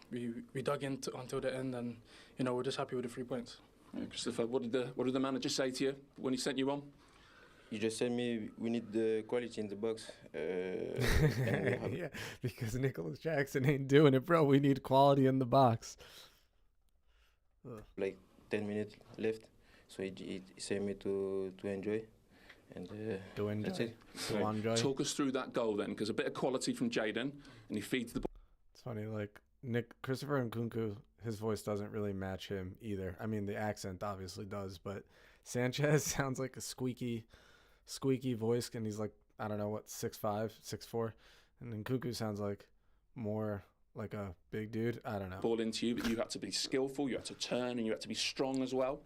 We dug in until the end, and we're just happy with the 3 points. Yeah, Christopher, what did the manager say to you when he sent you on? You just said me we need the quality in the box. Yeah, because Nicholas Jackson ain't doing it, bro. We need quality in the box. Like 10 minutes left, so he said me to enjoy, and that's it. To enjoy. Talk us through that goal then, because a bit of quality from Jadon, and he feeds the ball. It's funny, like Christopher Nkunku, his voice doesn't really match him either. I mean, the accent obviously does, but Sanchez sounds like a squeaky voice, and he's like, I don't know what, 6'5", 6'4", and Nkunku sounds like more like a big dude. I don't know. Ball into you, but you had to be skillful, you had to turn, and you had to be strong as well.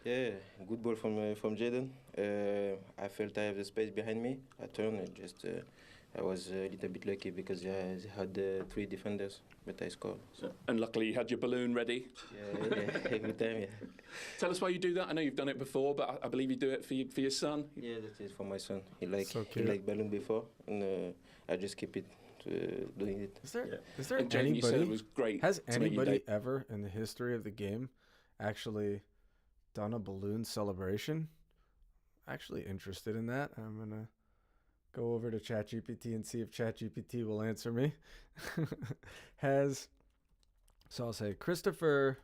Yeah, good ball from Jadon. I felt I have the space behind me. I turned and just I was a little bit lucky because I had 3 defenders, but I scored. So. And luckily you had your balloon ready. Yeah, every time, yeah. Tell us why you do that. I know you've done it before, but I believe you do it for your son. Yeah, that is for my son. He liked balloon before, and I just keep it doing it. Is there and Jamie, you said it was great. Has anybody ever in the history of the game actually done a balloon celebration? Actually interested in that. I'm gonna go over to ChatGPT and see if ChatGPT will answer me. So I'll say Christopher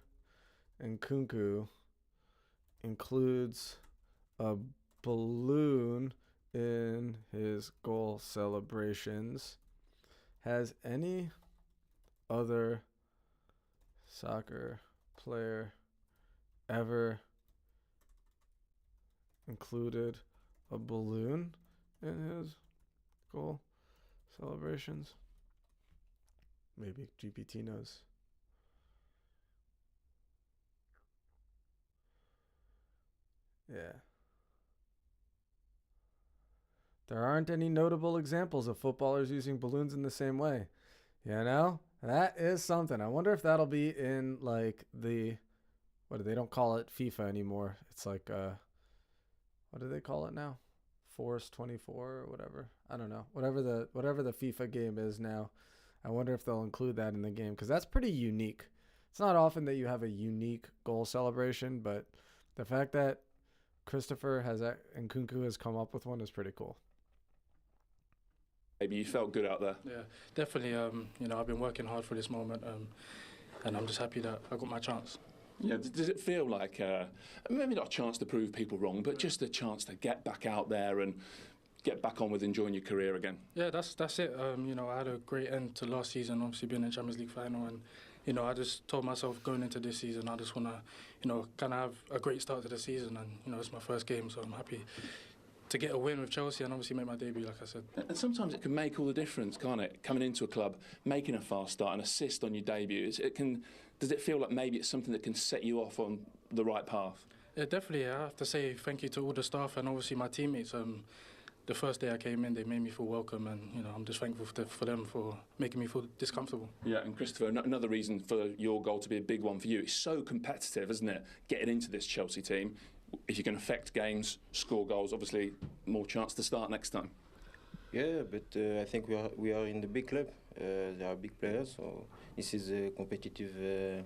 Nkunku includes a balloon in his goal celebrations. Has any other soccer player ever included a balloon in his goal celebrations? Maybe GPT knows. Yeah. There aren't any notable examples of footballers using balloons in the same way. You know? That is something. I wonder if that'll be in like they don't call it FIFA anymore. It's like what do they call it now? Force 24 or whatever. I don't know. Whatever the FIFA game is now. I wonder if they'll include that in the game, because that's pretty unique. It's not often that you have a unique goal celebration, but the fact that Christopher Nkunku has come up with one is pretty cool. Maybe you felt good out there. Yeah, definitely. I've been working hard for this moment, and I'm just happy that I got my chance. Yeah, does it feel like maybe not a chance to prove people wrong, but just a chance to get back out there and get back on with enjoying your career again? Yeah, that's it. I had a great end to last season, obviously being in the Champions League final, and I just told myself going into this season, I just want to, kind of have a great start to the season, and it's my first game, so I'm happy to get a win with Chelsea and obviously make my debut, like I said. And sometimes it can make all the difference, can't it? Coming into a club, making a fast start, an assist on your debut. Does it feel like maybe it's something that can set you off on the right path? Yeah, definitely. I have to say thank you to all the staff and obviously my teammates. The first day I came in, they made me feel welcome, and I'm just thankful for them for making me feel this comfortable. Yeah, and Christopher, another reason for your goal to be a big one for you, it's so competitive, isn't it, getting into this Chelsea team? If you can affect games, score goals, obviously more chance to start next time. Yeah, but I think we are in the big club. There are big players, so this is a competitive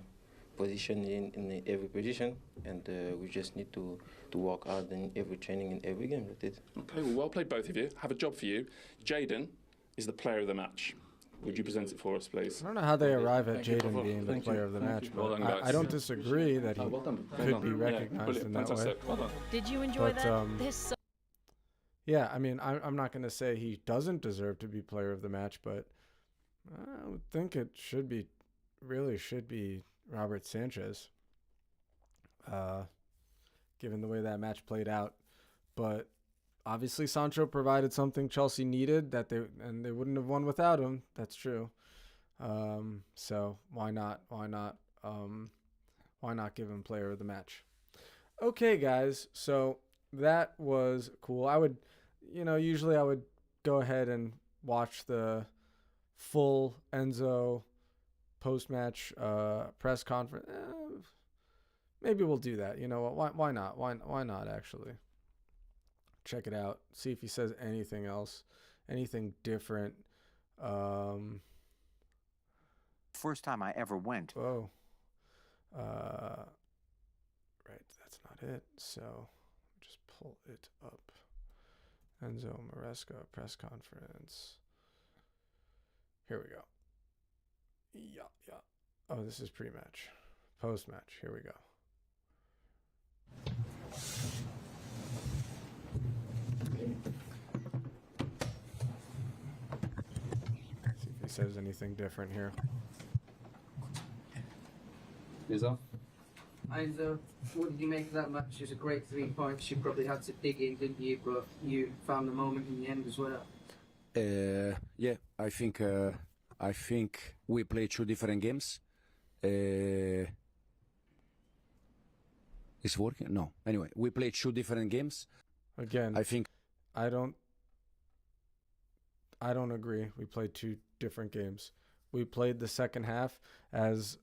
position in every position, and we just need to work hard in every training, in every game. That's it. Okay, well played both of you. Have a job for you. Jadon is the player of the match. Would you present it for us, please? I don't know how they arrive at Thank you, Jaden brother. being the Thank you. player of the Thank match, you. but Well done, I guys. don't disagree that he Well done. could be recognized brilliant. in that way. Fantastic. Well done. Did you enjoy But, that? There's so Yeah, I mean, I'm not going to say he doesn't deserve to be player of the match, but I would think it should be Robert Sanchez, given the way that match played out. But obviously, Sancho provided something Chelsea needed they wouldn't have won without him. That's true. So why not give him player of the match? Okay, guys. So that was cool. Usually I would go ahead and watch the full Enzo post-match press conference. Maybe we'll do that. You know what? Why not? Why not actually? Check it out. See if he says anything else, anything different. First time I ever went. Whoa. Right, that's not it. So just pull it up. Enzo Maresca press conference. Here we go. Yeah. Oh, this is pre-match. Post-match. Here we go. See if he says anything different here. Enzo, what did you make of that match? It was a great 3 points. You probably had to dig in, didn't you? But you found the moment in the end as well. Yeah, I think we played 2 different games. It's working? No. Anyway, we played 2 different games. Again, I think I don't agree. We played 2 different games. We played the second half as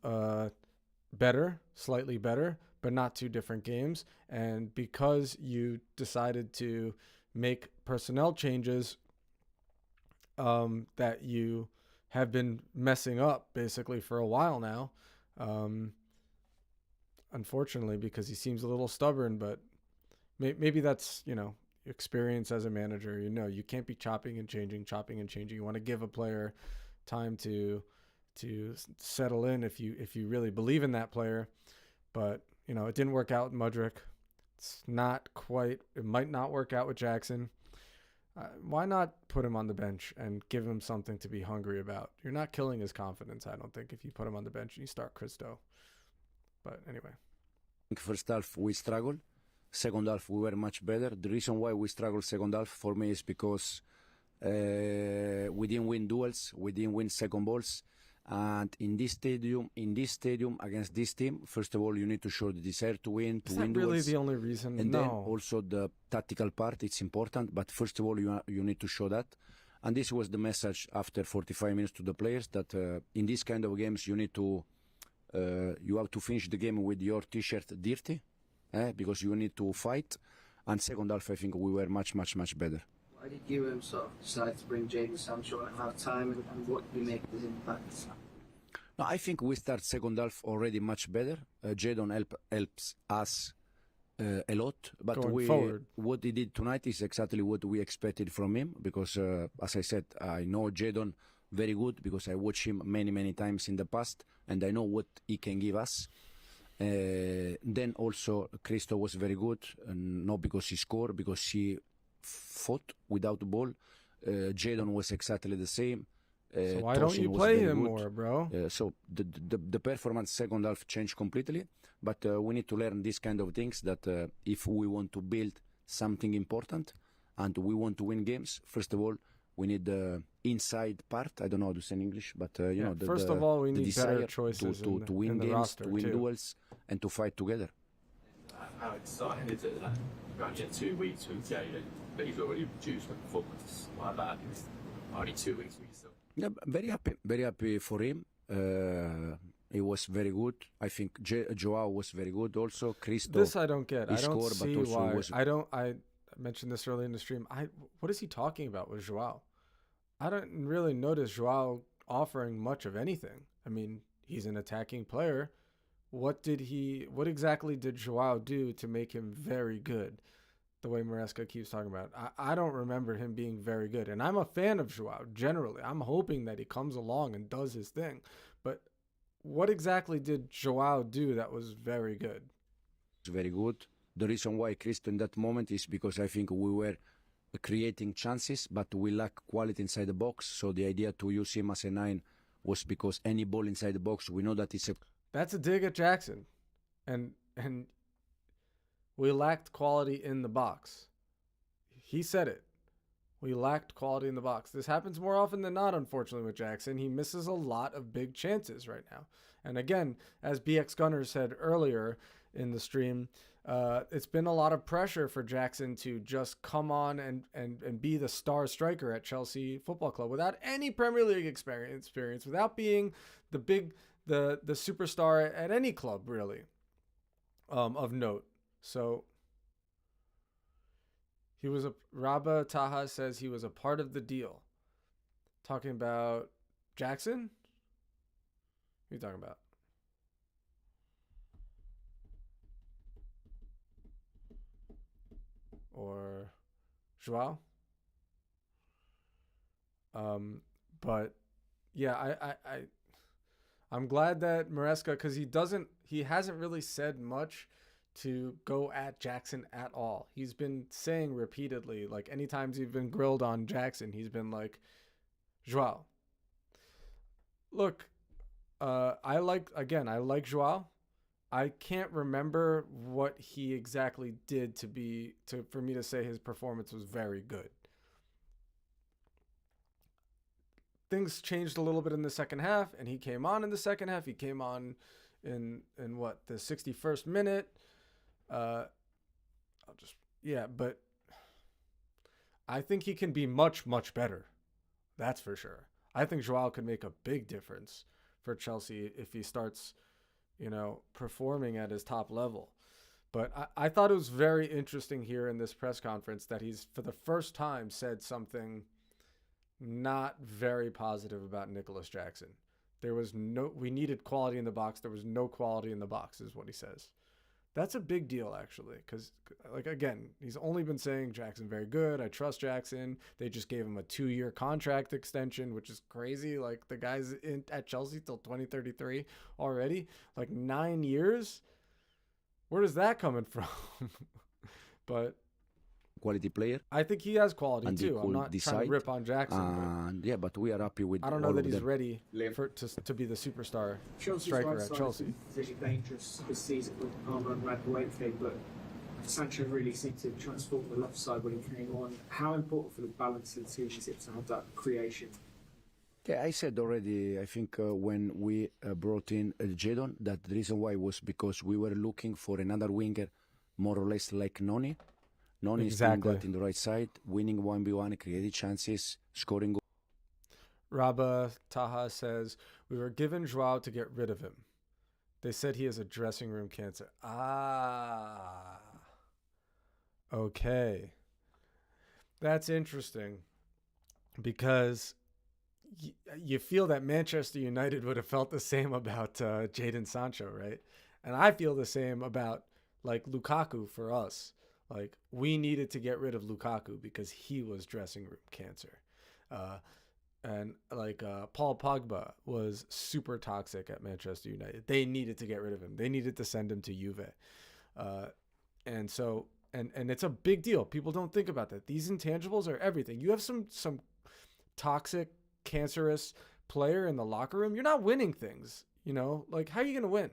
better, slightly better, but not 2 different games. And because you decided to make personnel changes that you have been messing up basically for a while now, unfortunately, because he seems a little stubborn, but maybe that's, experience as a manager. You can't be chopping and changing. You want to give a player time to settle in if you really believe in that player. But it didn't work out with Mudryk. It might not work out with Jackson. Why not put him on the bench and give him something to be hungry about? You're not killing his confidence, I don't think, if you put him on the bench and you start Christo. But anyway. first half we struggled. Second half we were much better. The reason why we struggled second half for me is because we didn't win duels, we didn't win second balls. And in this stadium against this team, first of all, you need to show the desire to win, Is that really the only reason? And no. then also the tactical part, it's important. But first of all, you need to show that. And this was the message after 45 minutes to the players that in this kind of games, you need to, you have to finish the game with your T-shirt dirty, because you need to fight. And second half, I think we were much, much, much better. Why did you sort of decide to bring Jadon Sancho at half time, and what did you make of his impact? No, I think we start second half already much better. Jadon helps us a lot, but Going forward. What he did tonight is exactly what we expected from him, because as I said, I know Jadon very good because I watched him many, many times in the past, and I know what he can give us. Then also Christo was very good, and not because he scored, because he fought without the ball. Jadon was exactly the same. So why don't you play him more, bro? So the performance second half changed completely, but we need to learn these kind of things that if we want to build something important and we want to win games, first of all, we need the inside part. I don't know how to say in English, but first of all, we need better desire choices to win in the games, roster, to win too. duels, and to fight together. How exciting is it that around 2 weeks with Jadon, but he's already produced a performance like that? It's only 2 weeks with yourself. Yeah, very happy for him. He was very good. I think Joao was very good also. Christo. This I don't get. He I don't scored, but see also why. was- I mentioned this early in the stream. What is he talking about with Joao? I don't really notice Joao offering much of anything. I mean, he's an attacking player. What exactly did Joao do to make him very good? the way Maresca keeps talking about. I don't remember him being very good. And I'm a fan of Joao, generally. I'm hoping that he comes along and does his thing. But what exactly did Joao do that was very good? It's very good. The reason why Cristo in that moment is because I think we were creating chances, but we lack quality inside the box. So the idea to use him as a 9 was because any ball inside the box, we know that it's a... That's a dig at Jackson. And we lacked quality in the box. He said it. We lacked quality in the box. This happens more often than not, unfortunately, with Jackson. He misses a lot of big chances right now. And again, as BX Gunner said earlier in the stream, it's been a lot of pressure for Jackson to just come on and be the star striker at Chelsea Football Club without any Premier League experience, without being the superstar at any club, really, of note. So Rabah Taha says he was a part of the deal. Talking about Jackson? What are you talking about? Or Joao? But yeah, I'm glad that Maresca, because he hasn't really said much to go at Jackson at all. He's been saying repeatedly, like anytime he's been grilled on Jackson, he's been like, Joao. Look, I like Joao. I can't remember what he exactly did for me to say his performance was very good. Things changed a little bit in the second half, and he came on in the second half. He came on in what, the 61st minute. But I think he can be much, much better. That's for sure. I think Joao could make a big difference for Chelsea if he starts, performing at his top level. But I thought it was very interesting here in this press conference that he's, for the first time, said something not very positive about Nicholas Jackson. We needed quality in the box. There was no quality in the box, is what he says. That's a big deal, actually, because, again, he's only been saying Jackson very good. I trust Jackson. They just gave him a 2-year contract extension, which is crazy. Like, the guy's at Chelsea till 2033 already. 9 years? Where is that coming from? But quality player. I think he has quality, too. I'm not trying to rip on Jackson. But we are happy with I don't know that he's ready to be the superstar striker at Chelsea. Really dangerous this season with Palmer and Radwaitfield, but Sancho really seemed to transform the left side when he came on. How important for the balance of the team is it to have that creation? Yeah, I said already, I think when we brought in Jadon, that the reason why was because we were looking for another winger more or less like Noni. Noni is doing that in the right side, winning 1v1, creating chances, scoring goals. Rabah Taha says, we were given Joao to get rid of him. They said he has a dressing room cancer. Okay. That's interesting because you feel that Manchester United would have felt the same about Jadon Sancho, right? And I feel the same about Lukaku for us. We needed to get rid of Lukaku because he was dressing room cancer. And Paul Pogba was super toxic at Manchester United. They needed to get rid of him. They needed to send him to Juve. And it's a big deal. People don't think about that. These intangibles are everything. You have some toxic, cancerous player in the locker room. You're not winning things, how are you going to win?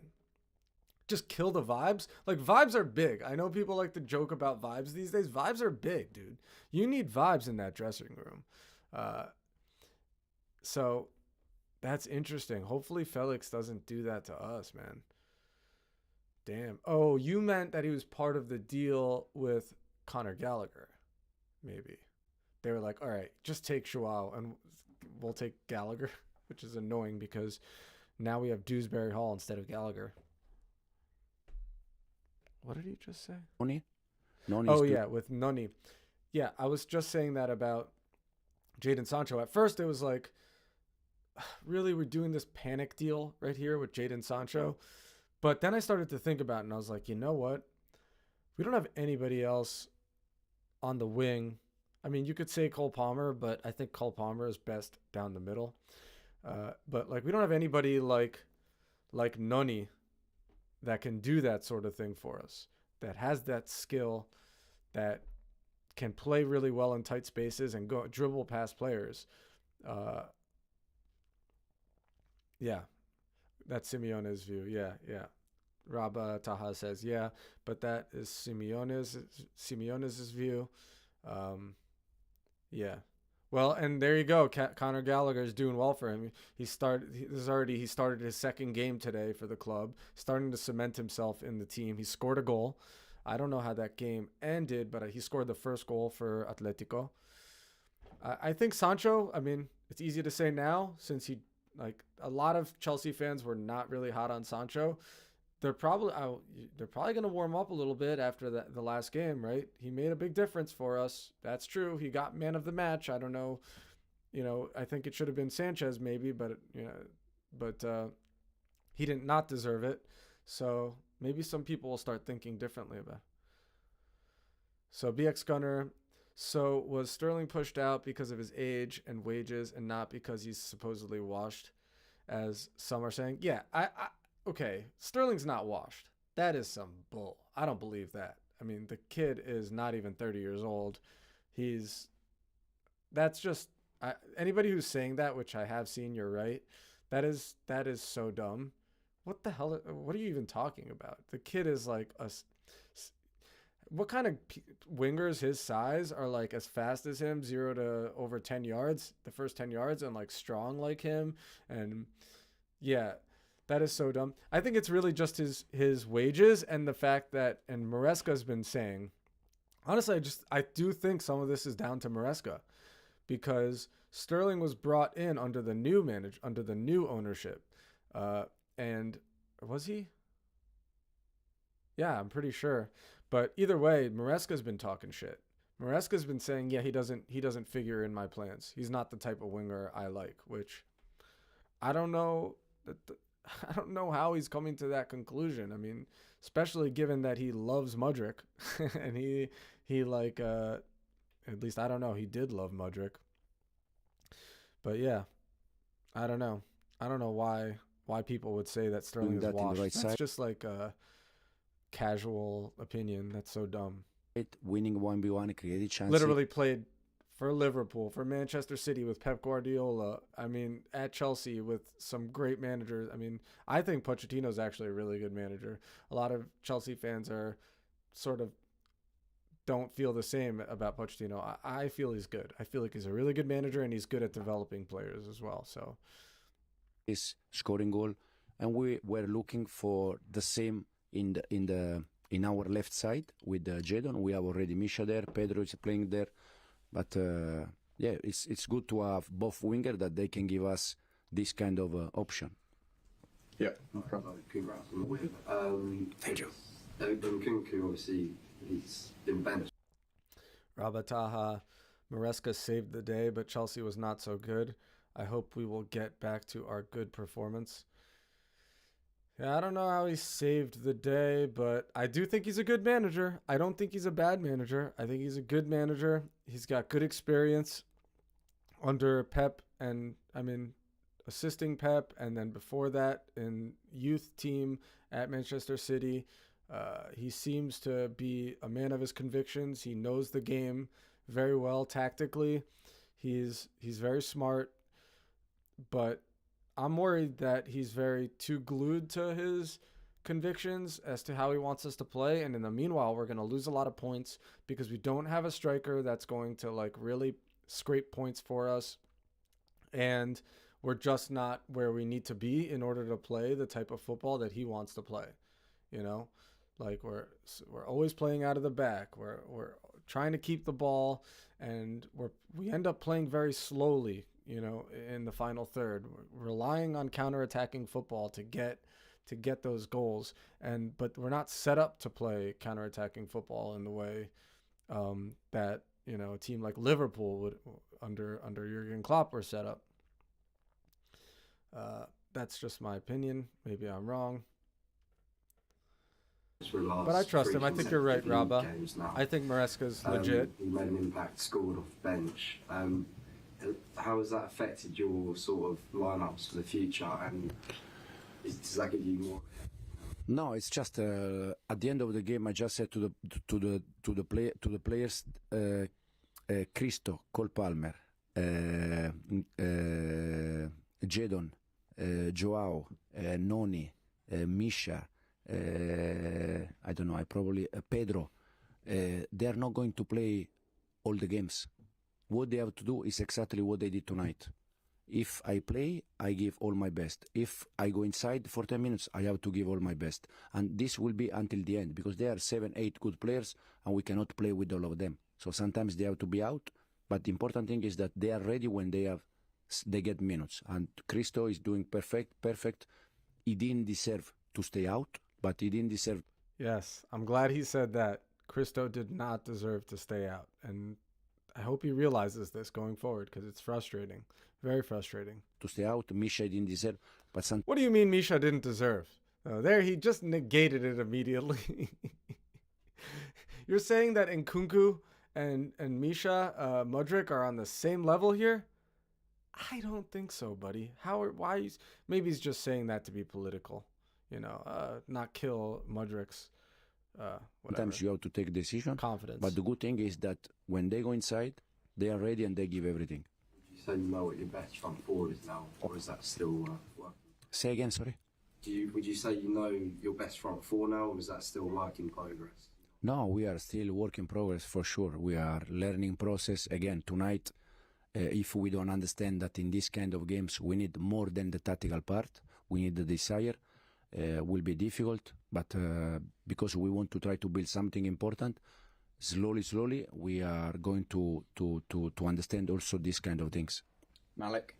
Just kill the vibes? Vibes are big. I know people like to joke about vibes these days. Vibes are big, dude. You need vibes in that dressing room. So that's interesting. Hopefully Felix doesn't do that to us, man. Damn. Oh, you meant that he was part of the deal with Conor Gallagher. Maybe. They were like, all right, just take Joao and we'll take Gallagher, which is annoying because now we have Dewsbury Hall instead of Gallagher. What did he just say? Noni? With Noni. Yeah, I was just saying that about Jadon Sancho. At first, it was like, really, we're doing this panic deal right here with Jadon Sancho? But then I started to think about it, and I was like, you know what? We don't have anybody else on the wing. I mean, you could say Cole Palmer, but I think Cole Palmer is best down the middle. But like, we don't have anybody like Noni that can do that sort of thing for us, that has that skill, that can play really well in tight spaces and go dribble past players. Yeah, that's Simeone's view. Yeah. Rabba Taha says, yeah, but that is Simeone's view. Yeah. Well, and there you go. Conor Gallagher is doing well for him. He started his second game today for the club, starting to cement himself in the team. He scored a goal. I don't know how that game ended, but he scored the first goal for Atletico. I think Sancho, I mean, it's easy to say now since a lot of Chelsea fans were not really hot on Sancho. They're probably going to warm up a little bit after the last game, right? He made a big difference for us. That's true. He got man of the match. I don't know. I think it should have been Sanchez maybe, but he did not deserve it. So maybe some people will start thinking differently about it. So BX Gunner, so was Sterling pushed out because of his age and wages and not because he's supposedly washed, as some are saying? Yeah, okay, Sterling's not washed. That is some bull. I don't believe that. I mean, the kid is not even 30 years old. That's just, anybody who's saying that, which I have seen, you're right. That is so dumb. What the hell? What are you even talking about? The kid is like what kind of wingers his size are like as fast as him, 0 to over 10 yards, the first 10 yards, and like strong like him? And yeah, that is so dumb. I think it's really just his wages and the fact that, and Maresca's been saying, honestly, I do think some of this is down to Maresca, because Sterling was brought in under the new ownership. And was he? Yeah, I'm pretty sure. But either way, Maresca's been talking shit. Maresca's been saying, yeah, he doesn't figure in my plans. He's not the type of winger I like, which I don't know. I don't know how he's coming to that conclusion. I mean, especially given that he loves Mudryk and he at least I don't know, he did love Mudryk. But yeah, I don't know. I don't know why people would say that Sterling is washed. That's just like a casual opinion. That's so dumb. Winning 1v1, created chances. Literally played for Liverpool, for Manchester City with Pep Guardiola. I mean, at Chelsea with some great managers. I mean, I think Pochettino's actually a really good manager. A lot of Chelsea fans are sort of don't feel the same about Pochettino. I feel he's good. I feel like he's a really good manager and he's good at developing players as well. So is scoring goal, and we were looking for the same in our left side with Jadon. We have already Misha there, Pedro is playing there, but yeah, it's good to have both wingers that they can give us this kind of option. Yeah, no problem. Congrats on the win. Thank you. And Kunku, obviously, he's been benched. Rabataha, Maresca saved the day, but Chelsea was not so good. I hope we will get back to our good performance. Yeah, I don't know how he saved the day, but I do think he's a good manager. I don't think he's a bad manager. I think he's a good manager. He's got good experience under Pep, and assisting Pep, and then before that in youth team at Manchester City. He seems to be a man of his convictions. He knows the game very well tactically. He's very smart, but I'm worried that he's very too glued to his convictions as to how he wants us to play. And in the meanwhile, we're going to lose a lot of points because we don't have a striker that's going to like really scrape points for us. And we're just not where we need to be in order to play the type of football that he wants to play. You know, like we're always playing out of the back. We're trying to keep the ball, and we end up playing very slowly, you know, in the final third. We're relying on counterattacking football to get those goals, but we're not set up to play counterattacking football in the way that, you know, a team like Liverpool would under Jurgen Klopp were set up. That's just my opinion. Maybe I'm wrong. For the last But I trust three him. I think you're right, consecutive Rabah. games now. I think Maresca's legit. He made an impact, scored off the bench. How has that affected your sort of lineups for the future? And does that give you more? No, it's just at the end of the game. I just said to the players, Cristo, Cole Palmer, Jadon, Joao, Noni, Misha. I don't know. I probably Pedro. They are not going to play all the games. What they have to do is exactly what they did tonight. If I play, I give all my best. If I go inside for 10 minutes, I have to give all my best. And this will be until the end, because there are 7, 8 good players, and we cannot play with all of them. So sometimes they have to be out, but the important thing is that they are ready when they get minutes. And Cristo is doing perfect. He didn't deserve to stay out, but he didn't deserve. Yes, I'm glad he said that. Cristo did not deserve to stay out. And I hope he realizes this going forward, because it's frustrating. Very frustrating. To stay out, Misha didn't deserve. But what do you mean Misha didn't deserve? There, he just negated it immediately. You're saying that Nkunku and Misha Mudryk are on the same level here? I don't think so, buddy. Why? Maybe he's just saying that to be political. Not kill Mudryk's. Sometimes you have to take a decision. Confidence. But the good thing is that when they go inside, they are ready and they give everything. Would you say you know what your best front four is now, or is that still working? Say again, sorry. Would you say you know your best front four now, or is that still work in progress? No, we are still work in progress for sure. We are learning process. Again, tonight, if we don't understand that in this kind of games we need more than the tactical part, we need the desire, will be difficult. But because we want to try to build something important, slowly, we are going to understand also these kind of things. Malik?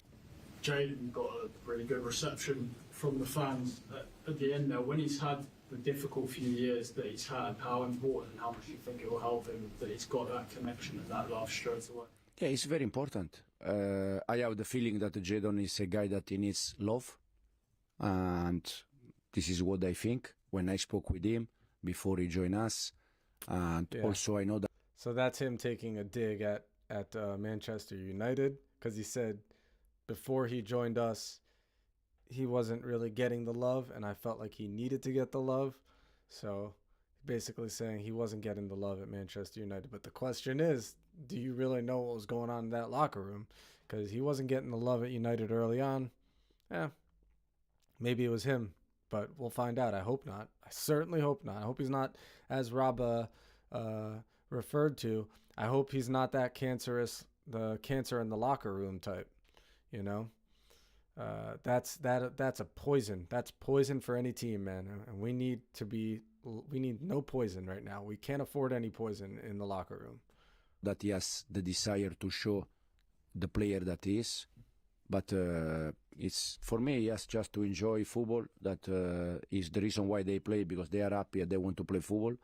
Jayden got a really good reception from the fans at the end there. When he's had the difficult few years that he's had, how important, how much do you think it will help him that he's got that connection at that love straight away? Yeah, it's very important. I have the feeling that Jadon is a guy that he needs love, and this is what I think when I spoke with him before he joined us, and also I know that. So that's him taking a dig at Manchester United, because he said before he joined us, he wasn't really getting the love, and I felt like he needed to get the love. So basically saying he wasn't getting the love at Manchester United. But the question is, do you really know what was going on in that locker room? Because he wasn't getting the love at United early on. Maybe it was him, but we'll find out. I hope not. I certainly hope not. I hope he's not, as Rabah referred to, I hope he's not that cancerous, the cancer in the locker room type, That's a poison. That's poison for any team, man. And we need no poison right now. We can't afford any poison in the locker room. That he has the desire to show the player that he is, but it's for me, he has just to enjoy football. That is the reason why they play, because they are happy and they want to play football.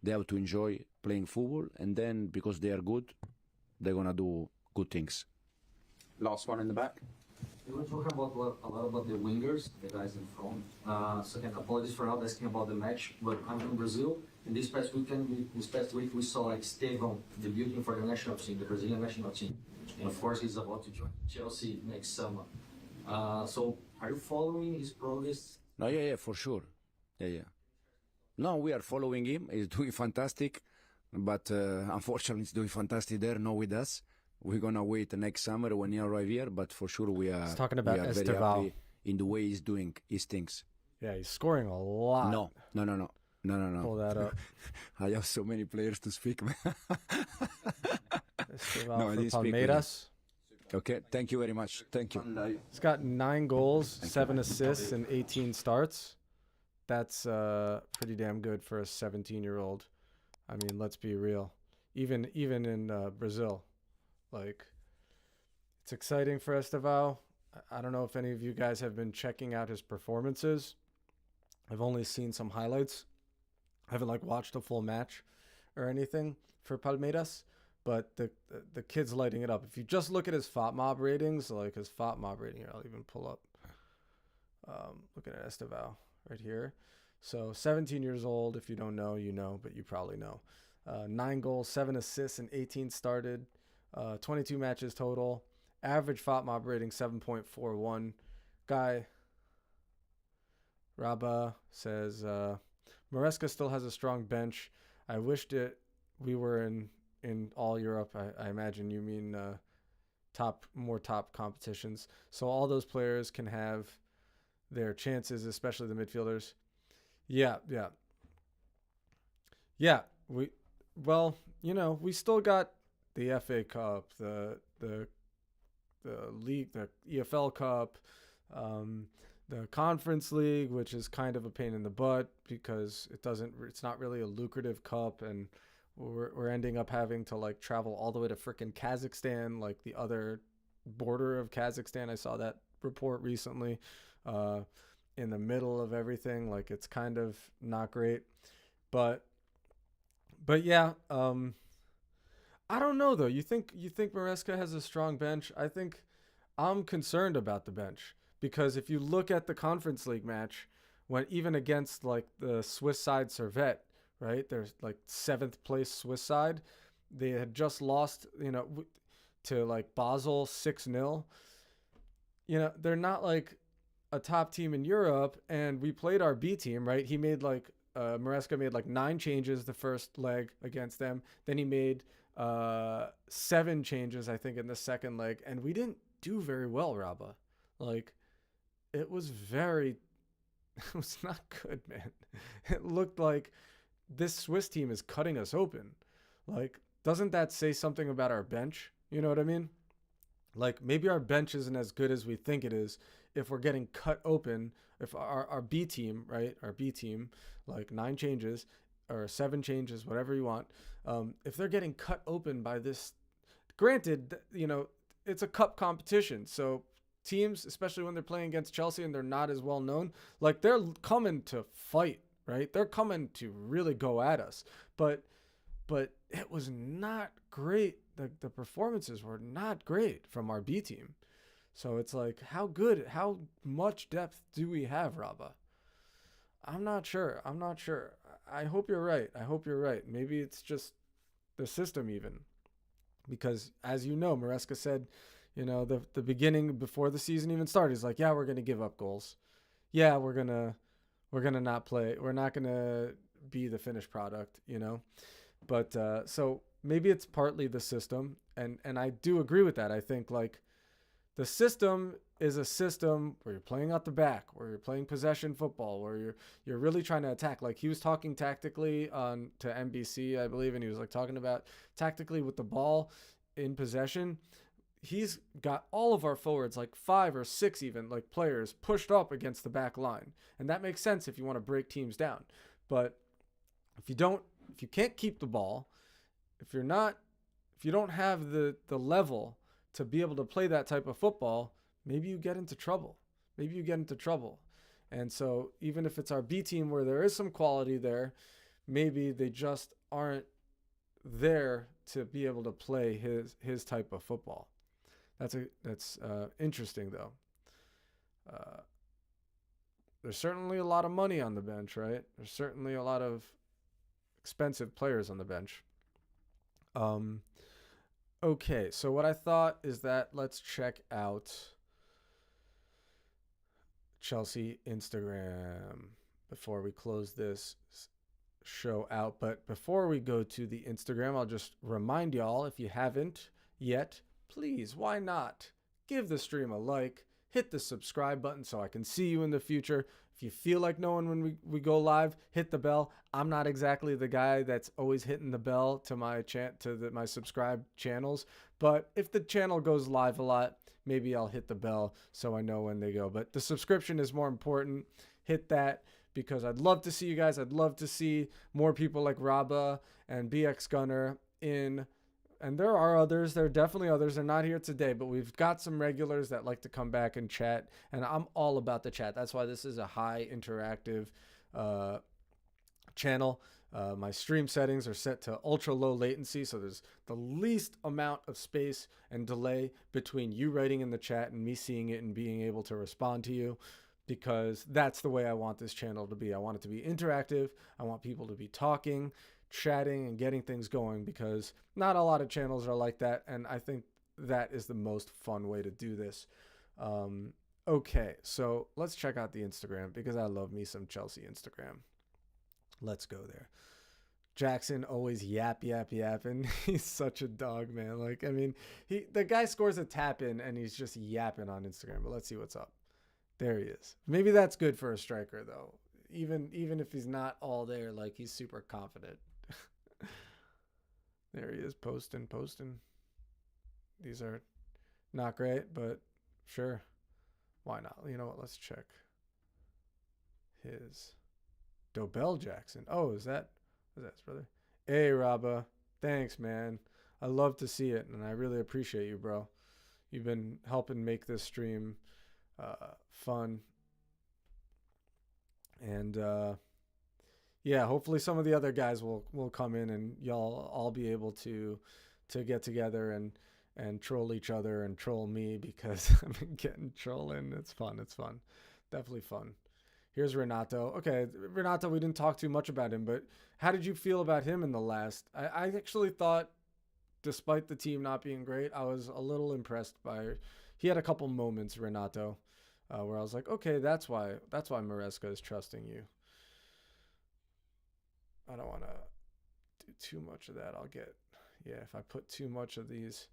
They have to enjoy playing football, and then because they are good, they're gonna do good things. Last one in the back. We were talking about a lot about the wingers, the guys in front. And apologies for not asking about the match, but I'm from Brazil. And this past week, we saw Estevão debuting for the national team, the Brazilian national team. And of course, he's about to join Chelsea next summer. So, are you following his progress? No, yeah, for sure. Yeah. No, we are following him. He's doing fantastic, but unfortunately, he's doing fantastic there, not with us. We're gonna wait next summer when he arrive here, but for sure we are. He's talking about very Estevão. happy in the way he's doing his things. Yeah, he's scoring a lot. No. Pull that up. I have so many players to speak. Estevão No, I for didn't speak with Palmeiras. Okay, thank you very much. Thank you. He's got 9 goals, 7 assists, and 18 starts. That's pretty damn good for a 17-year-old. I mean, let's be real. Even in Brazil, like, it's exciting for Estevão. I don't know if any of you guys have been checking out his performances. I've only seen some highlights. I haven't watched a full match or anything for Palmeiras, but the kid's lighting it up. If you just look at his FOTMOB ratings, his FOTMOB rating here, I'll even pull up. Looking at Estevão right here. So 17 years old. If you don't know, you know, but you probably know. 9 goals, 7 assists, and 18 started. 22 matches total. Average FOTMOB rating 7.41. Guy Raba says Maresca still has a strong bench. I wished we were in all Europe. I imagine you mean more top competitions. So all those players can have their chances, especially the midfielders. Yeah. We still got the FA Cup, the league, the EFL Cup, the Conference League, which is kind of a pain in the butt because it's not really a lucrative cup, and we're ending up having to like travel all the way to frickin' Kazakhstan, like the other border of Kazakhstan. I saw that report recently, in the middle of everything. Like, it's kind of not great, but yeah. I don't know though. You think Maresca has a strong bench? I think I'm concerned about the bench, because if you look at the Conference League match, when even against like the Swiss side Servette, right? There's like 7th place Swiss side. They had just lost, to like Basel 6-0. They're not like a top team in Europe, and we played our B team, right? He made like Maresca made like 9 changes the first leg against them. Then he made 7 changes, I think, in the second leg, and we didn't do very well, Raba. Like, it was not good, man. It looked like this Swiss team is cutting us open. Like, doesn't that say something about our bench? You know what I mean? Like, maybe our bench isn't as good as we think it is if we're getting cut open. If our B team, right? Our B team, like 9 changes or 7 changes, whatever you want. If they're getting cut open by this, granted, it's a cup competition. So teams, especially when they're playing against Chelsea and they're not as well known, like, they're coming to fight, right? They're coming to really go at us. But it was not great. The performances were not great from our B team. So it's like, how much depth do we have, Raba? I'm not sure. I hope you're right. Maybe it's just the system even. Because as you know, Maresca said, the beginning, before the season even started, he's like, yeah, we're going to give up goals. Yeah, we're going to not play. We're not going to be the finished product, But so maybe it's partly the system, and I do agree with that. I think like the system is a system where you're playing out the back, where you're playing possession football, where you're really trying to attack. Like, he was talking tactically to NBC, I believe, and he was like talking about tactically with the ball in possession. He's got all of our forwards, like 5 or 6 even, like players pushed up against the back line, and that makes sense if you want to break teams down. But if you can't keep the ball, if you don't have the level to be able to play that type of football, maybe you get into trouble. And so even if it's our B team where there is some quality there, maybe they just aren't there to be able to play his type of football. That's interesting though. There's certainly a lot of money on the bench, right? There's certainly a lot of expensive players on the bench. Okay, so what I thought is that let's check out Chelsea Instagram before we close this show out. But before we go to the Instagram, I'll just remind y'all, if you haven't yet, please, why not give the stream a like, hit the subscribe button so I can see you in the future. If you feel like knowing when we go live, hit the bell. I'm not exactly the guy that's always hitting the bell to my my subscribe channels, but if the channel goes live a lot, maybe I'll hit the bell so I know when they go. But the subscription is more important. Hit that, because I'd love to see you guys. I'd love to see more people like Raba and BX Gunner in. And there are others. There are definitely others. They're not here today, but we've got some regulars that like to come back and chat. And I'm all about the chat. That's why this is a high interactive channel. My stream settings are set to ultra low latency, so there's the least amount of space and delay between you writing in the chat and me seeing it and being able to respond to you. because that's the way I want this channel to be. I want it to be interactive. I want people to be talking, chatting, and getting things going, because not a lot of channels are like that, and I think that is the most fun way to do this. Okay, so let's check out the Instagram, because I love me some Chelsea Instagram. Let's go there. Jackson always yapping. He's such a dog, man. Like, I mean, the guy scores a tap in and he's just yapping on Instagram. But let's see what's up. There he is. Maybe that's good for a striker, though. Even if he's not all there, like, he's super confident. There he is, posting. These are not great, but sure. Why not? You know what? Let's check his Dobell Jackson. Oh, is that his brother? Hey, Rabba. Thanks, man. I love to see it, and I really appreciate you, bro. You've been helping make this stream fun. And yeah, hopefully some of the other guys will come in, and y'all all be able to get together and troll each other and troll me, because I've been getting trolling. It's fun. Definitely fun. Here's Renato. Okay, Renato, we didn't talk too much about him, but how did you feel about him in the last? I actually thought, despite the team not being great, I was a little impressed by. He had a couple moments, Renato, where I was like, okay, that's why Maresca is trusting you. I don't want to do too much of that. If I put too much of these,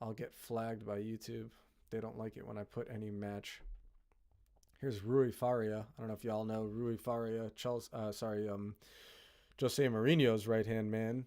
I'll get flagged by YouTube. They don't like it when I put any match. Here's Rui Faria. I don't know if y'all know Rui Faria, Jose Mourinho's right-hand man.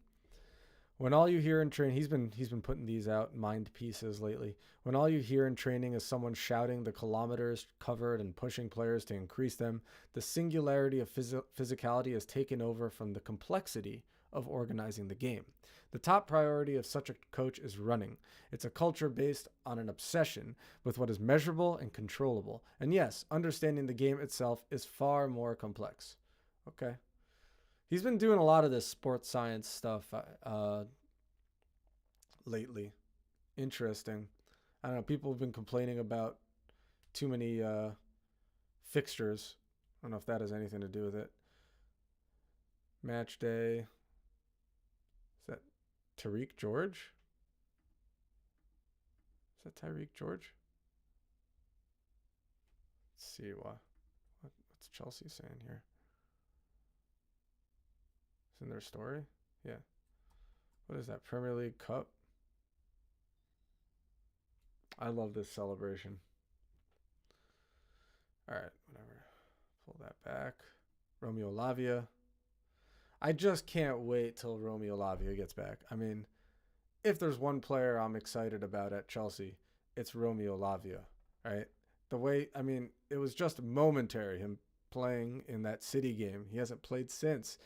When all you hear in training, he's been putting these out, mind pieces lately. When all you hear in training is someone shouting the kilometers covered and pushing players to increase them, the singularity of physicality has taken over from the complexity of organizing the game. The top priority of such a coach is running. It's a culture based on an obsession with what is measurable and controllable. And yes, understanding the game itself is far more complex. Okay. He's been doing a lot of this sports science stuff lately. Interesting. I don't know. People have been complaining about too many fixtures. I don't know if that has anything to do with it. Match day. Is that Tariq George? Is that Tariq George? Let's see what's Chelsea saying here. It's in their story? Yeah. What is that? Premier League Cup? I love this celebration. All right, whatever. Pull that back. Romeo Lavia. I just can't wait till Romeo Lavia gets back. I mean, if there's one player I'm excited about at Chelsea, it's Romeo Lavia, right? The way, I mean, it was just momentary, him playing in that City game. He hasn't played since.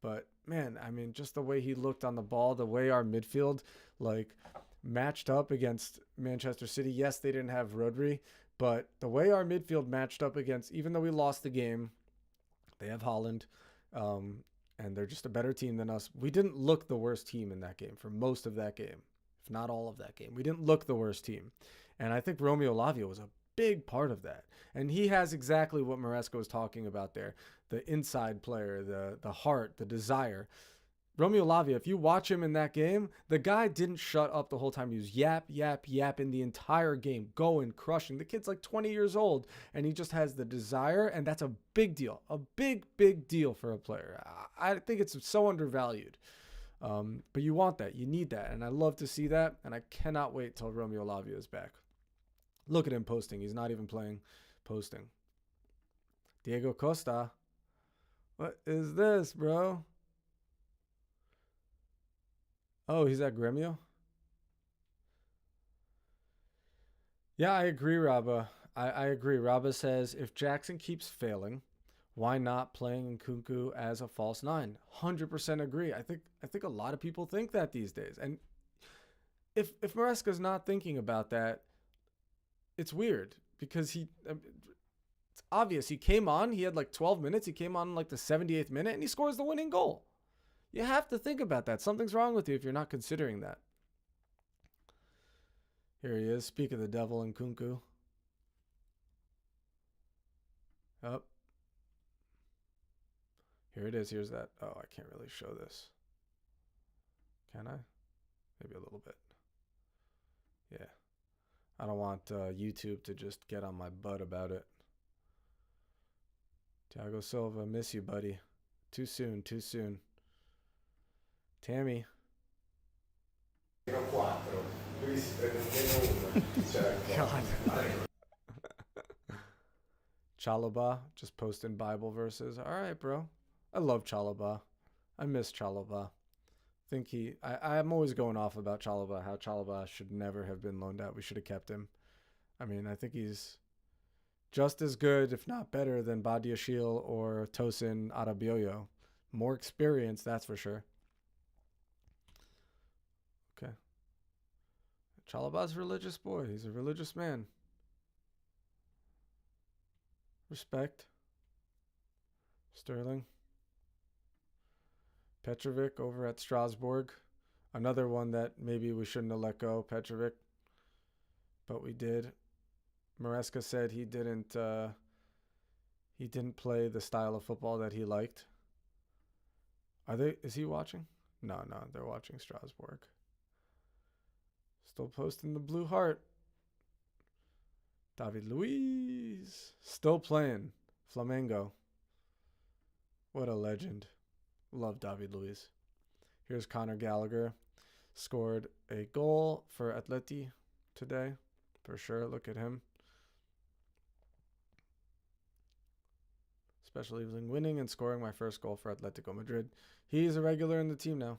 But, man, I mean, just the way he looked on the ball, the way our midfield, like, matched up against Manchester City. Yes, they didn't have Rodri, but the way our midfield matched up against, even though we lost the game, they have Haaland, and they're just a better team than us. We didn't look the worst team in that game for most of that game, if not all of that game. We didn't look the worst team. And I think Romeo Lavia was a big part of that. And he has exactly what Maresca was talking about there. The inside player, the heart, the desire. Romeo Lavia, if you watch him in that game, the guy didn't shut up the whole time. He was yapping the entire game, going, crushing. The kid's like 20 years old, and he just has the desire, and that's a big deal. A big, big deal for a player. I think it's so undervalued. But you want that. You need that. And I love to see that, and I cannot wait till Romeo Lavia is back. Look at him posting. He's not even playing, posting. Diego Costa. What is this, bro? Oh, he's at Gremio? Yeah, I agree, Rabba. I agree. Rabba says, if Jackson keeps failing, why not playing Nkunku as a false nine? 100% agree. I think a lot of people think that these days. And if Maresca's not thinking about that, it's weird, because it's obvious. He came on, he had like 12 minutes. He came on like the 78th minute, and he scores the winning goal. You have to think about that. Something's wrong with you if you're not considering that. Here he is. Speak of the devil, Nkunku. Oh. Here it is. Here's that. Oh, I can't really show this. Can I? Maybe a little bit. Yeah. I don't want YouTube to just get on my butt about it. Thiago Silva, miss you, buddy. Too soon, too soon. Tammy. God. Chalaba, just posting Bible verses. All right, bro. I love Chalaba. I miss Chalaba. I'm always going off about Chalaba, how Chalaba should never have been loaned out. We should have kept him. I mean, I think he's just as good, if not better, than Badiashile or Tosin Arabioyo. More experience, that's for sure. Okay. Chalaba's a religious boy. He's a religious man. Respect. Sterling. Petrovic over at Strasbourg. Another one that maybe we shouldn't have let go, Petrovic. But we did. Maresca said he didn't play the style of football that he liked. Is he watching? No, they're watching Strasbourg. Still posting the blue heart. David Luiz. Still playing. Flamengo. What a legend. Love David Luiz. Here's Conor Gallagher. Scored a goal for Atleti today. For sure. Look at him. Especially winning and scoring my first goal for Atletico Madrid. He's a regular in the team now.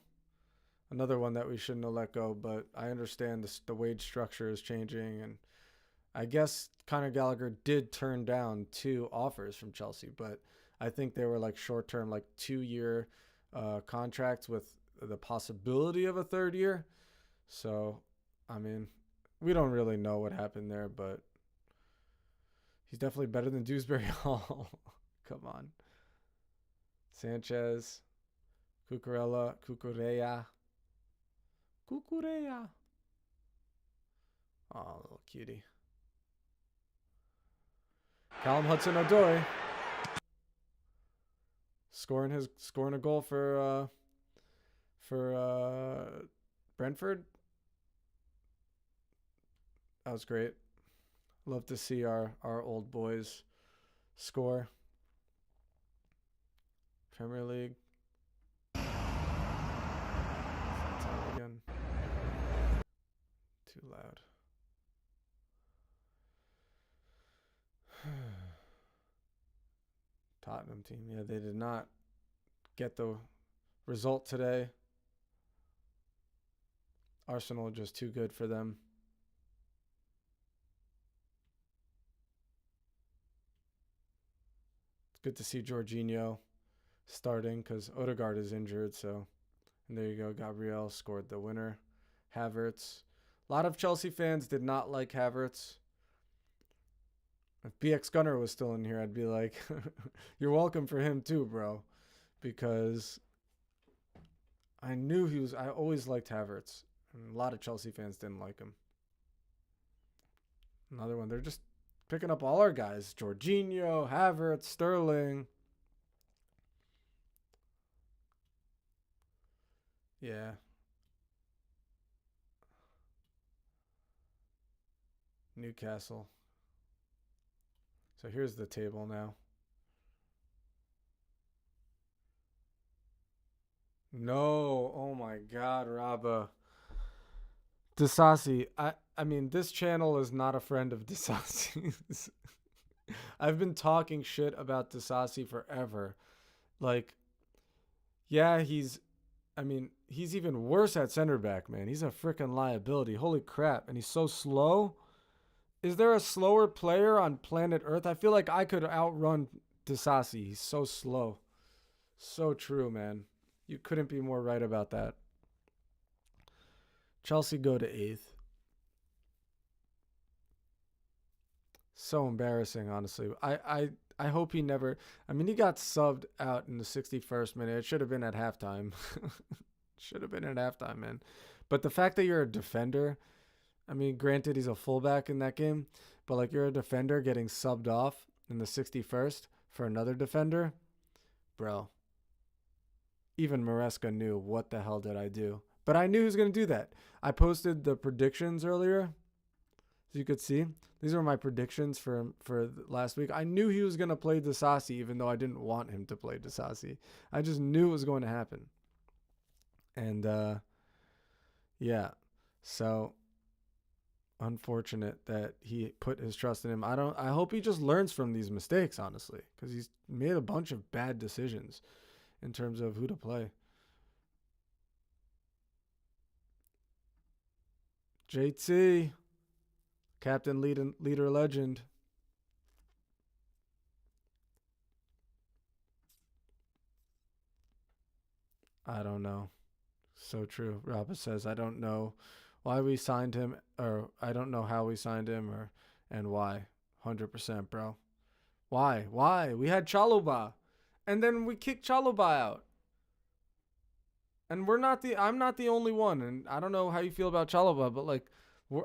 Another one that we shouldn't have let go, but I understand the wage structure is changing, and I guess Conor Gallagher did turn down 2 offers from Chelsea, but I think they were like short-term, like 2-year contracts with the possibility of a 3rd year. So, I mean, we don't really know what happened there, but he's definitely better than Dewsbury Hall. Come on. Sanchez, Cucurella. Oh, little cutie. Callum Hudson-Odoi scoring a goal for Brentford. That was great. Love to see our old boys score. Premier League. Again. Too loud. Tottenham team. Yeah, they did not get the result today. Arsenal just too good for them. It's good to see Jorginho starting because Odegaard is injured. So, and there you go. Gabriel scored the winner. Havertz. A lot of Chelsea fans did not like Havertz. If BX Gunner was still in here, I'd be like, you're welcome for him too, bro. Because I always liked Havertz. And a lot of Chelsea fans didn't like him. Another one. They're just picking up all our guys. Jorginho, Havertz, Sterling. Yeah. Newcastle. So here's the table now. No. Oh my God, Rabba. Disasi. I mean, this channel is not a friend of Disasi's. I've been talking shit about Disasi forever. Like, yeah, he's even worse at center back, man. He's a freaking liability. Holy crap. And he's so slow. Is there a slower player on planet Earth? I feel like I could outrun Disasi. He's so slow. So true, man. You couldn't be more right about that. Chelsea go to 8th. So embarrassing, honestly. I hope he never... I mean, he got subbed out in the 61st minute. It should have been at halftime. Should have been at halftime, man. But the fact that you're a defender... I mean, granted, he's a fullback in that game, but like you're a defender getting subbed off in the 61st, for another defender, bro, even Maresca knew what the hell did I do. But I knew he was going to do that. I posted the predictions earlier. As you could see, these are my predictions for last week. I knew he was going to play Disasi, even though I didn't want him to play Disasi. I just knew it was going to happen. And, yeah. So, unfortunate that he put his trust in him. I hope he just learns from these mistakes, honestly, because he's made a bunch of bad decisions in terms of who to play. JT, captain, leader, legend. I don't know. So true. Robert says, I don't know why we signed him, or I don't know how we signed him, and why. 100%, bro. Why? Why? We had Chalobah, and then we kicked Chalobah out. And I'm not the only one, and I don't know how you feel about Chalobah, but like,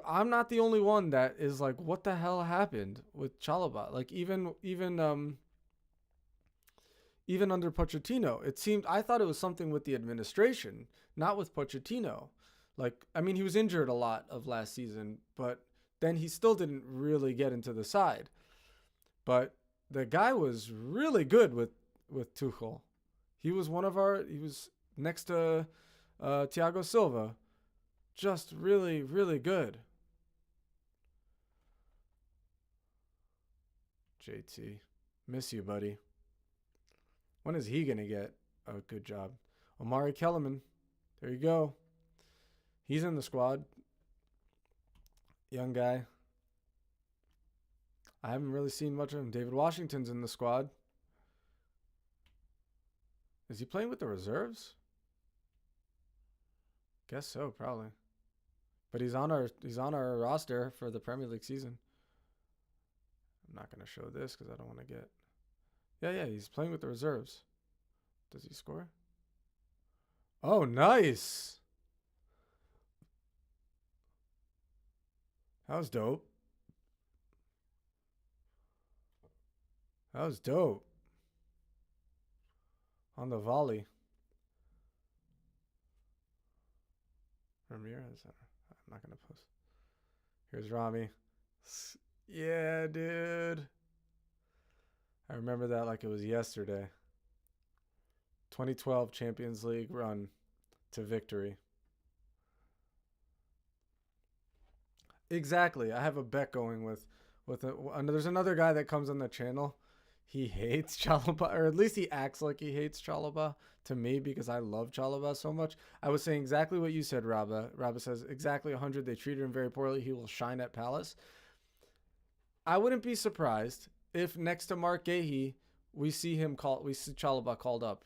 I'm not the only one that is like, what the hell happened with Chalobah? Like, even under Pochettino, it seemed, I thought it was something with the administration, not with Pochettino. Like, I mean, he was injured a lot of last season, but then he still didn't really get into the side. But the guy was really good with Tuchel. He was next to Thiago Silva. Just really, really good. JT, miss you, buddy. When is he going to get a good job? Omari Kellerman, there you go. He's in the squad. Young guy. I haven't really seen much of him. David Washington's in the squad. Is he playing with the reserves? Guess so, probably. But he's on our roster for the Premier League season. I'm not going to show this because I don't want to get... Yeah, he's playing with the reserves. Does he score? Oh, nice. That was dope. That was dope. On the volley. Ramirez. I'm not going to post. Here's Rami. Yeah, dude. I remember that like it was yesterday. 2012 Champions League run to victory. Exactly. I have a bet going with there's another guy that comes on the channel. He hates Chalobah, or at least he acts like he hates Chalobah to me because I love Chalobah so much. I was saying exactly what you said, Rabba. Rabba says exactly 100. They treated him very poorly. He will shine at Palace. I wouldn't be surprised if next to Mark Gahey, we see Chalobah called up.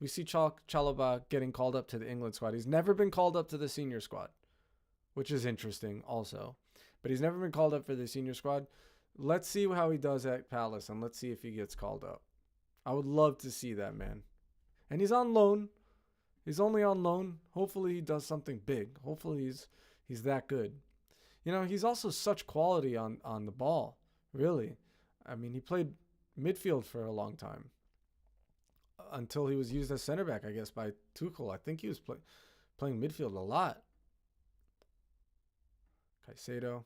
We see Chalobah getting called up to the England squad. He's never been called up to the senior squad, which is interesting also. But he's never been called up for the senior squad. Let's see how he does at Palace, and let's see if he gets called up. I would love to see that, man. And he's on loan. He's only on loan. Hopefully he does something big. Hopefully he's that good. You know, he's also such quality on the ball, really. I mean, he played midfield for a long time until he was used as center back, I guess, by Tuchel. I think he was playing midfield a lot. Caicedo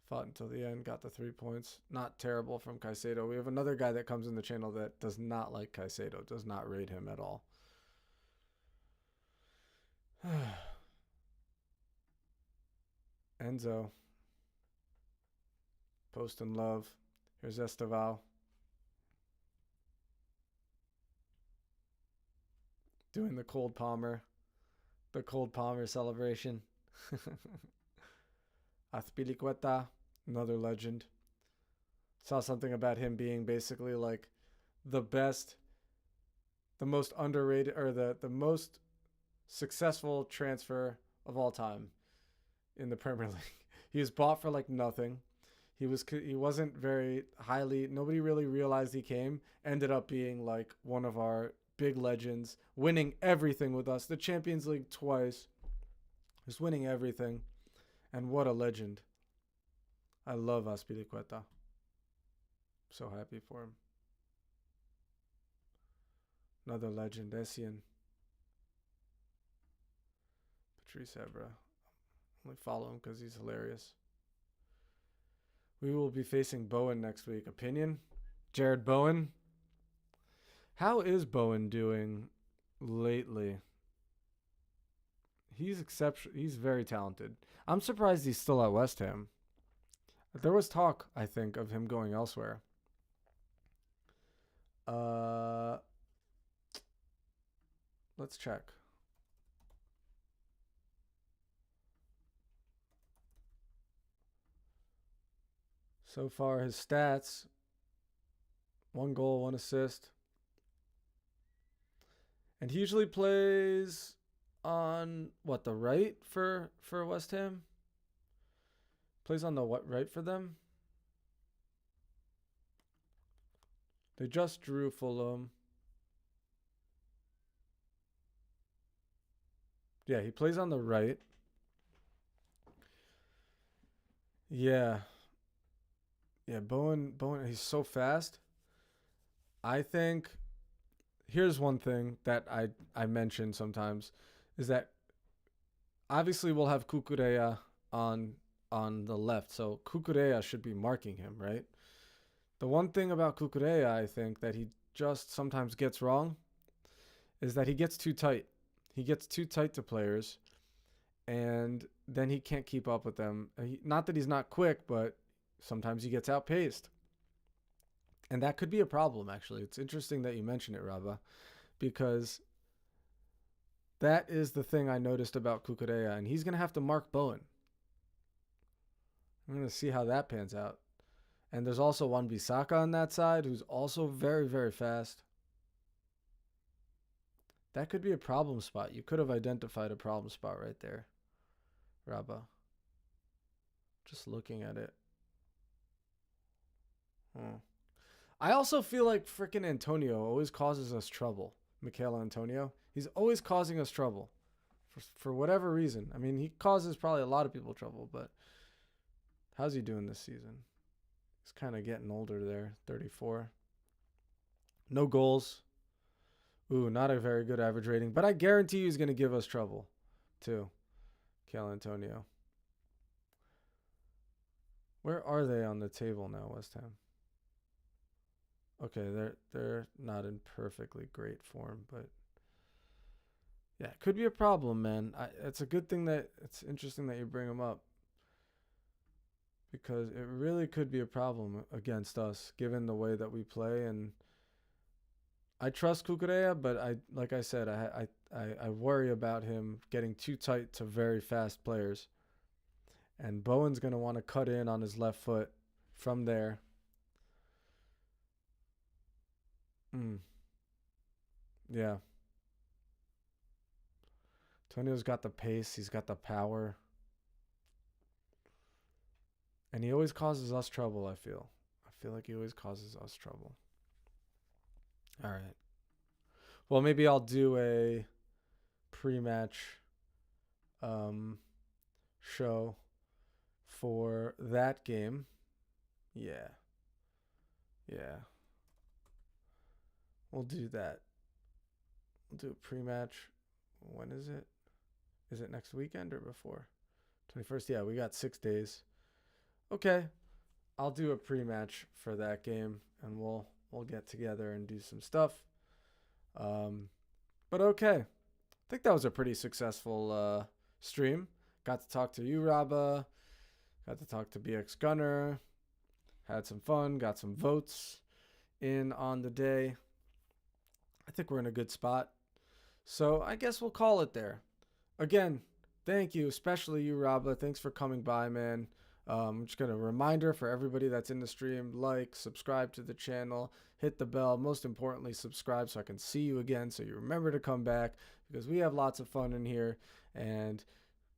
fought until the end, got the 3 points. Not terrible from Caicedo. We have another guy that comes in the channel that does not like Caicedo, does not rate him at all. Enzo. Post and love. Here's Esteval. Doing the cold Palmer. The cold Palmer celebration. Azpilicueta, another legend. Saw something about him being basically like the best, the most underrated, or the most successful transfer of all time in the Premier League. He was bought for like nothing. He wasn't very highly, nobody really realized he came. Ended up being like one of our big legends, winning everything with us. The Champions League twice. Just winning everything. And what a legend. I love Azpilicueta. So happy for him. Another legend, Essien. Patrice Evra. Only follow him because he's hilarious. We will be facing Bowen next week. Opinion? Jared Bowen. How is Bowen doing lately? He's exceptional. He's very talented. I'm surprised he's still at West Ham. There was talk, I think, of him going elsewhere. Let's check. So far, his stats: 1 goal, 1 assist. And he usually plays on, what, the right for West Ham? Plays on the right for them? They just drew Fulham. Yeah, he plays on the right. Yeah. Yeah, Bowen, he's so fast. I think, here's one thing that I mention sometimes, is that obviously we'll have Cucurella on the left, so Cucurella should be marking him, right? The one thing about Cucurella, I think, that he just sometimes gets wrong is that he gets too tight. He gets too tight to players, and then he can't keep up with them. Not that he's not quick, but sometimes he gets outpaced. And that could be a problem, actually. It's interesting that you mention it, Rabba, because that is the thing I noticed about Cucurella, and he's going to have to mark Bowen. I'm going to see how that pans out. And there's also Wan-Bissaka on that side, who's also very, very fast. That could be a problem spot. You could have identified a problem spot right there, Rabba. Just looking at it. I also feel like frickin' Antonio always causes us trouble. Michael Antonio. He's always causing us trouble. For whatever reason. I mean, he causes probably a lot of people trouble, but how's he doing this season? He's kind of getting older there. 34. No goals. Ooh, not a very good average rating. But I guarantee you he's going to give us trouble, too. Michael Antonio. Where are they on the table now, West Ham? Okay, they're not in perfectly great form, but yeah, it could be a problem, man. It's a good thing that it's interesting that you bring them up, because it really could be a problem against us, given the way that we play. And I trust Cucurella, but like I said, I worry about him getting too tight to very fast players. And Bowen's gonna want to cut in on his left foot from there. Yeah. Antonio's got the pace. He's got the power. And he always causes us trouble, I feel. I feel like he always causes us trouble. All right. Well, maybe I'll do a pre-match show for that game. Yeah. Yeah. We'll do that. We'll do a pre-match. When is it? Is it next weekend or before? 21st? Yeah, we got 6 days. Okay. I'll do a pre-match for that game, and we'll get together and do some stuff. But okay. I think that was a pretty successful stream. Got to talk to you, Rabba. Got to talk to BX Gunner. Had some fun. Got some votes in on the day. I think we're in a good spot. So I guess we'll call it there. Again, thank you, especially you, Rabba. Thanks for coming by, man. I'm just going to reminder for everybody that's in the stream, like, subscribe to the channel, hit the bell. Most importantly, subscribe so I can see you again, so you remember to come back, because we have lots of fun in here. And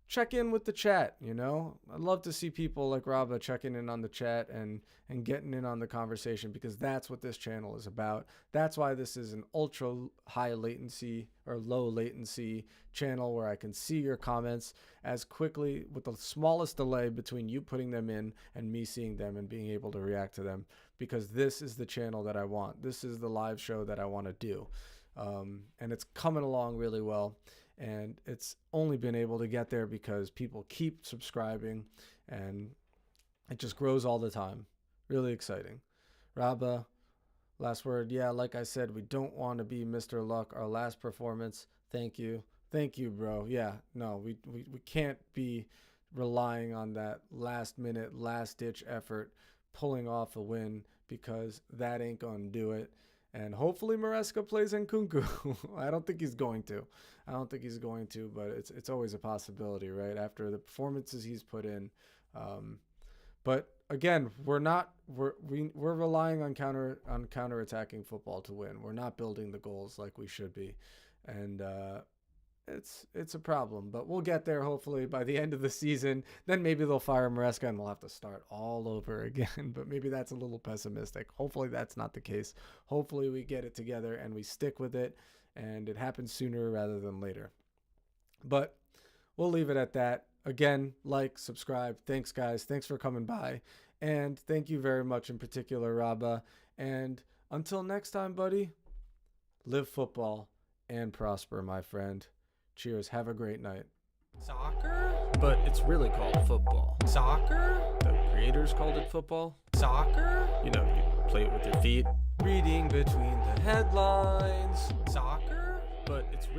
check in with the chat, you know. I'd love to see people like Rabba checking in on the chat and getting in on the conversation, because that's what this channel is about. That's why this is an ultra high latency or low latency channel, where I can see your comments as quickly with the smallest delay between you putting them in and me seeing them and being able to react to them, because this is the channel that I want. This is the live show that I want to do. And it's coming along really well. And it's only been able to get there because people keep subscribing, and it just grows all the time. Really exciting. Rabba, last word. Yeah, like I said, we don't want to be Mr. Luck. Our last performance. Thank you. Thank you, bro. Yeah, no, we can't be relying on that last minute, last ditch effort, pulling off a win, because that ain't going to do it. And hopefully Maresca plays Nkunku. I don't think he's going to. But it's always a possibility, right? After the performances he's put in. But again, we're relying on counterattacking football to win. We're not building the goals like we should be. And it's a problem, but we'll get there hopefully by the end of the season. Then maybe they'll fire Maresca and we'll have to start all over again. But maybe that's a little pessimistic. Hopefully that's not the case. Hopefully we get it together and we stick with it, and it happens sooner rather than later. But we'll leave it at that. Again, like, subscribe. Thanks, guys. Thanks for coming by. And thank you very much in particular, Rabba. And until next time, buddy, live football and prosper, my friend. Cheers. Have a great night. Soccer? But it's really called football. Soccer? The creators called it football. Soccer? You know, you play it with your feet. Reading between the headlines. Soccer? But it's really